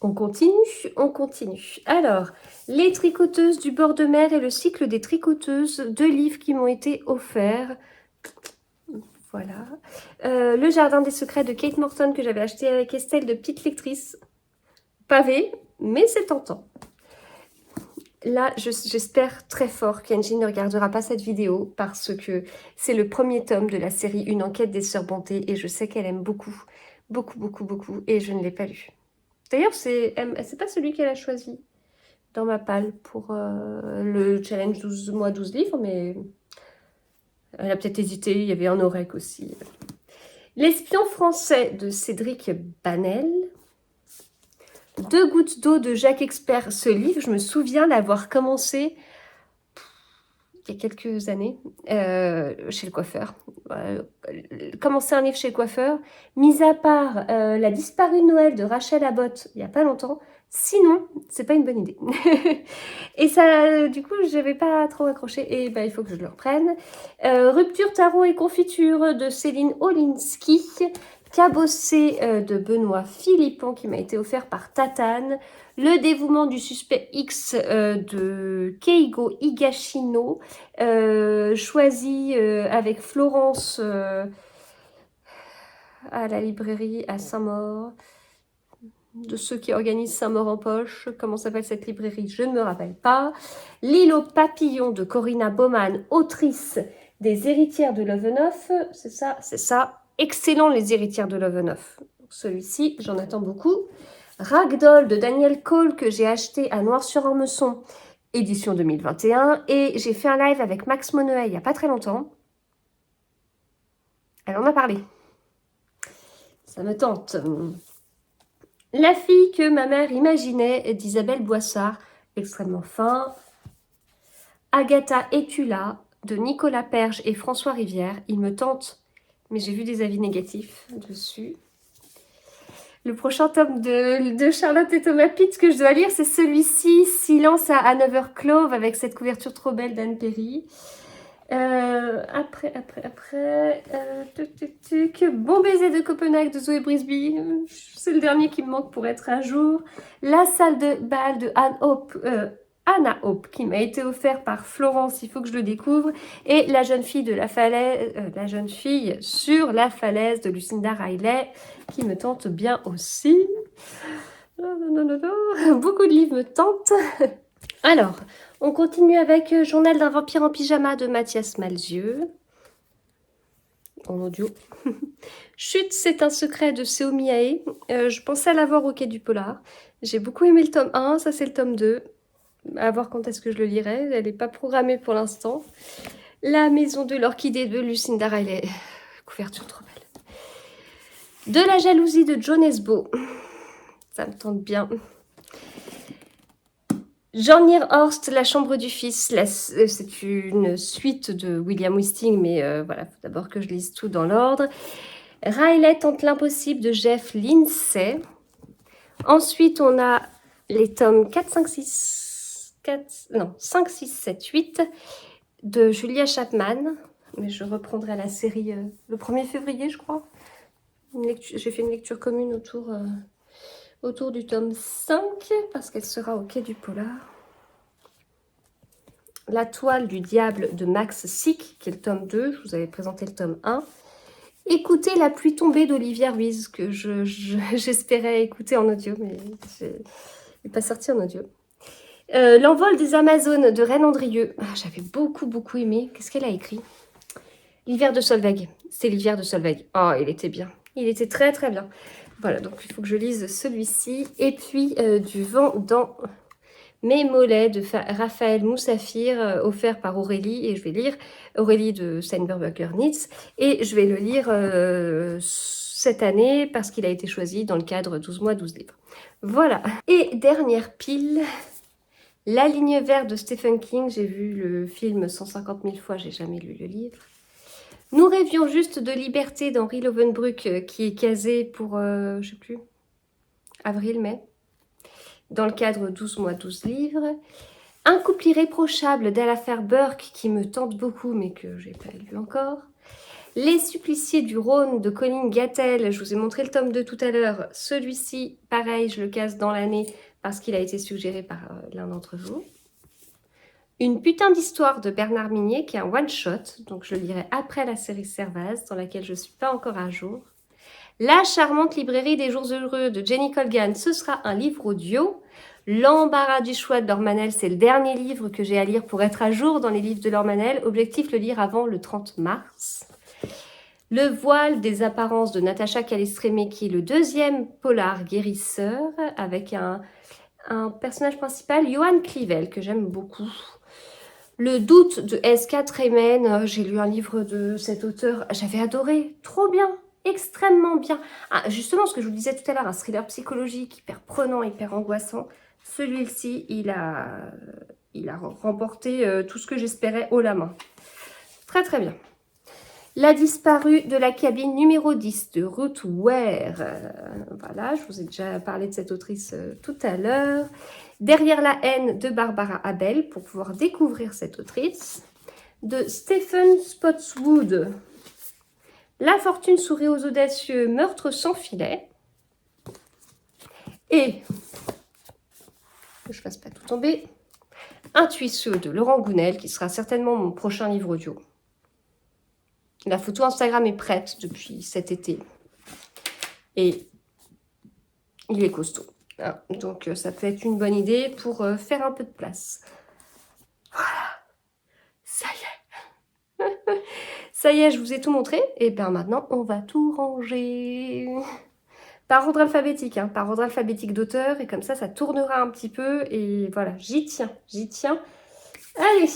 On continue, on continue. Alors, les tricoteuses du bord de mer et le cycle des tricoteuses, 2 livres qui m'ont été offerts. Voilà. Le jardin des secrets de Kate Morton que j'avais acheté avec Estelle de Petite Lectrice. Pavé, mais c'est tentant. Là, j'espère très fort qu'Angie ne regardera pas cette vidéo parce que c'est le premier tome de la série Une enquête des Sœurs Bonté et je sais qu'elle aime beaucoup, beaucoup, beaucoup, beaucoup et je ne l'ai pas lu. D'ailleurs, c'est pas celui qu'elle a choisi dans ma palle pour le challenge 12 mois 12 livres, mais elle a peut-être hésité, il y avait un Orec aussi. L'espion français de Cédric Banel. 2 gouttes d'eau de Jacques Expert. Ce livre, je me souviens l'avoir commencé il y a quelques années chez le coiffeur. Commencer un livre chez le coiffeur, mis à part La disparue de Noël de Rachel Abbott il n'y a pas longtemps, sinon, c'est pas une bonne idée. Et ça, du coup, je n'avais pas trop accroché et bah, il faut que je le reprenne. Rupture, tarot et confiture de Céline Olinsky. Cabossé de Benoît Philippon qui m'a été offert par Tatane. Le dévouement du suspect X de Keigo Higashino, choisi avec Florence à la librairie à Saint-Maur. De ceux qui organisent Saint-Maur en poche. Comment s'appelle cette librairie? Je ne me rappelle pas. L'île aux papillons de Corinna Baumann, autrice des héritières de Lovenoff. C'est ça, c'est ça. Excellent, les héritières de Lovenoff. Celui-ci, j'en attends beaucoup. Ragdoll de Daniel Cole que j'ai acheté à Noir-sur-Ormesson, édition 2021. Et j'ai fait un live avec Max Monnoet il n'y a pas très longtemps. Elle en a parlé. Ça me tente. La fille que ma mère imaginait d'Isabelle Boissard, extrêmement fin. Agatha Etula de Nicolas Perge et François Rivière. Il me tente, mais j'ai vu des avis négatifs dessus. Le prochain tome de Charlotte et Thomas Pitts que je dois lire, c'est celui-ci, Silence à Hanover Clove, avec cette couverture trop belle d'Anne Perry. Après, Bon baiser de Copenhague de Zoé Brisby, c'est le dernier qui me manque pour être à jour. La salle de bal de Anna Hope, qui m'a été offert par Florence, il faut que je le découvre, et La jeune fille de la falaise, La jeune fille sur la falaise de Lucinda Riley, qui me tente bien aussi. Beaucoup de livres me tentent. Alors, on continue avec Journal d'un vampire en pyjama de Mathias Malzieu, en audio. Chute, c'est un secret de Seo Miae. Je pensais l'avoir au Quai du Polar. J'ai beaucoup aimé le tome 1, ça c'est le tome 2. À voir quand est-ce que je le lirai. Elle n'est pas programmée pour l'instant. La maison de l'orchidée de Lucinda Riley. Couverture trop belle. De la jalousie de John Esbo. Ça me tente bien. Jean Horst, La chambre du fils. C'est une suite de William Wisting, mais voilà, faut d'abord que je lise tout dans l'ordre. Riley tente l'impossible de Jeff Lindsay. Ensuite, on a les tomes 5, 6, 7, 8 de Julia Chapman. Mais je reprendrai la série le 1er février, je crois. J'ai fait une lecture commune autour du tome 5, parce qu'elle sera au Quai du Polar. La toile du diable de Max Sick, qui est le tome 2. Je vous avais présenté le tome 1. Écoutez La pluie tombée d'Olivia Ruiz, que j'espérais écouter en audio, mais il n'est pas sorti en audio. L'envol des Amazones de Reine Andrieux. Ah, j'avais beaucoup aimé. Qu'est-ce qu'elle a écrit? L'hiver de Solveig. C'est l'hiver de Solveig. Oh, il était bien. Il était très bien. Voilà, donc il faut que je lise celui-ci. Et puis, Du vent dans mes mollets de Raphaël Moussafir, offert par Aurélie. Et je vais lire Aurélie de Steinberger-Nitz. Et je vais le lire cette année parce qu'il a été choisi dans le cadre 12 mois, 12 livres. Voilà. Et dernière pile, La ligne verte de Stephen King. J'ai vu le film 150 000 fois, j'ai jamais lu le livre. Nous rêvions juste de liberté d'Henri Lovenbruck, qui est casé pour, je sais plus, avril-mai, dans le cadre 12 mois, 12 livres. Un couple irréprochable d'Alastair Burke, qui me tente beaucoup, mais que j'ai pas lu encore. Les Suppliciés du Rhône de Colin Gattel, je vous ai montré le tome 2 tout à l'heure. Celui-ci, pareil, je le casse dans l'année parce qu'il a été suggéré par l'un d'entre vous. Une putain d'histoire de Bernard Minier, qui est un one-shot, donc je le lirai après la série Servaz, dans laquelle je ne suis pas encore à jour. La charmante librairie des jours heureux de Jenny Colgan, ce sera un livre audio. L'embarras du choix de Laure Manel, c'est le dernier livre que j'ai à lire pour être à jour dans les livres de Laure Manel. Objectif, le lire avant le 30 mars. Le voile des apparences de Natacha Calestrémé, qui est le deuxième polar guérisseur, avec un personnage principal, Johan Clivel, que j'aime beaucoup. Le doute de S.K. Treymen, j'ai lu un livre de cet auteur, j'avais adoré, trop bien, extrêmement bien. Ah, justement, ce que je vous disais tout à l'heure, un thriller psychologique hyper prenant, hyper angoissant. Celui-ci, il a remporté tout ce que j'espérais haut la main. Très très bien. La disparue de la cabine numéro 10 de Ruth Ware. Voilà, je vous ai déjà parlé de cette autrice tout à l'heure. Derrière la haine de Barbara Abel, pour pouvoir découvrir cette autrice. De Stephen Spotswood. La fortune sourit aux audacieux, meurtre sans filet. Et, que je ne fasse pas tout tomber, Intuitieux de Laurent Gounel, qui sera certainement mon prochain livre audio. La photo Instagram est prête depuis cet été. Et il est costaud. Hein. Donc ça peut être une bonne idée pour faire un peu de place. Voilà. Ça y est. Ça y est, je vous ai tout montré. Et bien maintenant, on va tout ranger. Par ordre alphabétique, hein, par ordre alphabétique d'auteur. Et comme ça tournera un petit peu. Et voilà, j'y tiens, j'y tiens. Allez.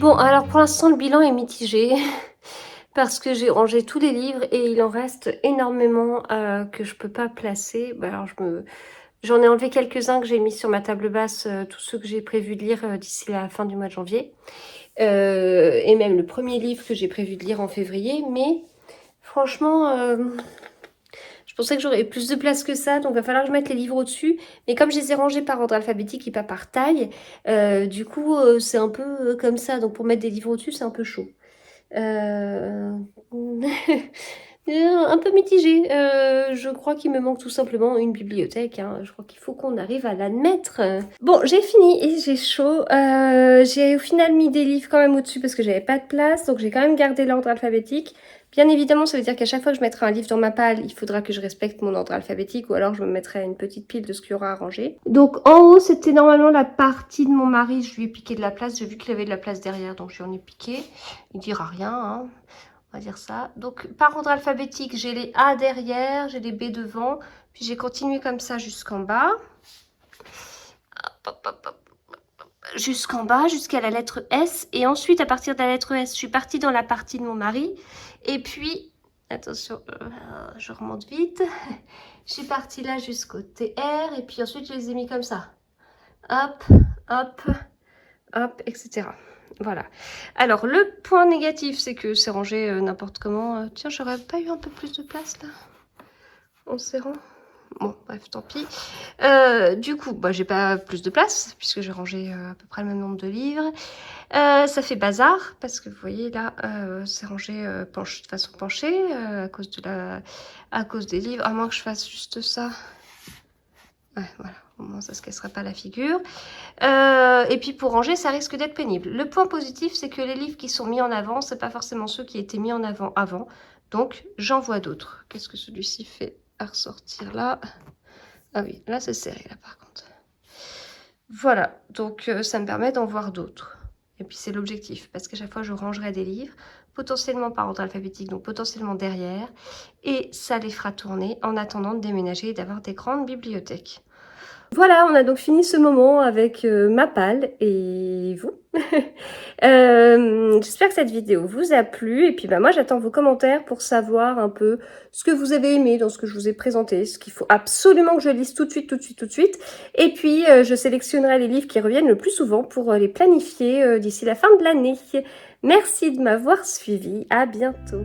Bon, alors pour l'instant, le bilan est mitigé. Parce que j'ai rangé tous les livres et il en reste énormément que je peux pas placer. Bah, alors j'en ai enlevé quelques-uns que j'ai mis sur ma table basse, tous ceux que j'ai prévu de lire d'ici la fin du mois de janvier. Et même le premier livre que j'ai prévu de lire en février. Mais franchement, je pensais que j'aurais plus de place que ça. Donc il va falloir que je mette les livres au-dessus. Mais comme je les ai rangés par ordre alphabétique et pas par taille, du coup c'est un peu comme ça. Donc pour mettre des livres au-dessus, c'est un peu chaud. Un peu mitigé. Je crois qu'il me manque tout simplement une bibliothèque. Hein. Je crois qu'il faut qu'on arrive à l'admettre. Bon, j'ai fini et j'ai chaud. J'ai au final mis des livres quand même au-dessus parce que j'avais pas de place. Donc j'ai quand même gardé l'ordre alphabétique. Bien évidemment, ça veut dire qu'à chaque fois que je mettrai un livre dans ma palle, il faudra que je respecte mon ordre alphabétique ou alors je me mettrai une petite pile de ce qu'il y aura à ranger. Donc en haut, c'était normalement la partie de mon mari. Je lui ai piqué de la place. J'ai vu qu'il avait de la place derrière, donc je lui en ai piqué. Il dira rien, hein. On va dire ça. Donc par ordre alphabétique, j'ai les A derrière, j'ai les B devant. Puis j'ai continué comme ça jusqu'en bas. Hop, hop, hop. Jusqu'en bas, jusqu'à la lettre S. Et ensuite, à partir de la lettre S, je suis partie dans la partie de mon mari. Et puis, attention, je remonte vite. Je suis partie là jusqu'au TR. Et puis ensuite, je les ai mis comme ça. Hop, hop, hop, etc. Voilà. Alors, le point négatif, c'est que c'est rangé n'importe comment. Tiens, j'aurais pas eu un peu plus de place là en serrant. Bon, bref, tant pis. Du coup, bah, j'ai pas plus de place, puisque j'ai rangé à peu près le même nombre de livres. Ça fait bazar, parce que vous voyez, là, c'est rangé de façon penchée, à cause des livres, à moins que je fasse juste ça. Ouais, voilà, au moins ça se cassera pas la figure. Et puis pour ranger, ça risque d'être pénible. Le point positif, c'est que les livres qui sont mis en avant, c'est pas forcément ceux qui étaient mis en avant avant. Donc, j'en vois d'autres. Qu'est-ce que celui-ci fait à ressortir là? Ah oui, là c'est serré là par contre. Voilà, donc ça me permet d'en voir d'autres. Et puis c'est l'objectif, parce qu'à chaque fois je rangerai des livres, potentiellement par ordre alphabétique, donc potentiellement derrière, et ça les fera tourner en attendant de déménager et d'avoir des grandes bibliothèques. Voilà, on a donc fini ce moment avec ma palle et vous. J'espère que cette vidéo vous a plu et puis bah, moi j'attends vos commentaires pour savoir un peu ce que vous avez aimé dans ce que je vous ai présenté, ce qu'il faut absolument que je lise tout de suite, tout de suite, tout de suite. Et puis je sélectionnerai les livres qui reviennent le plus souvent pour les planifier d'ici la fin de l'année. Merci de m'avoir suivi, à bientôt.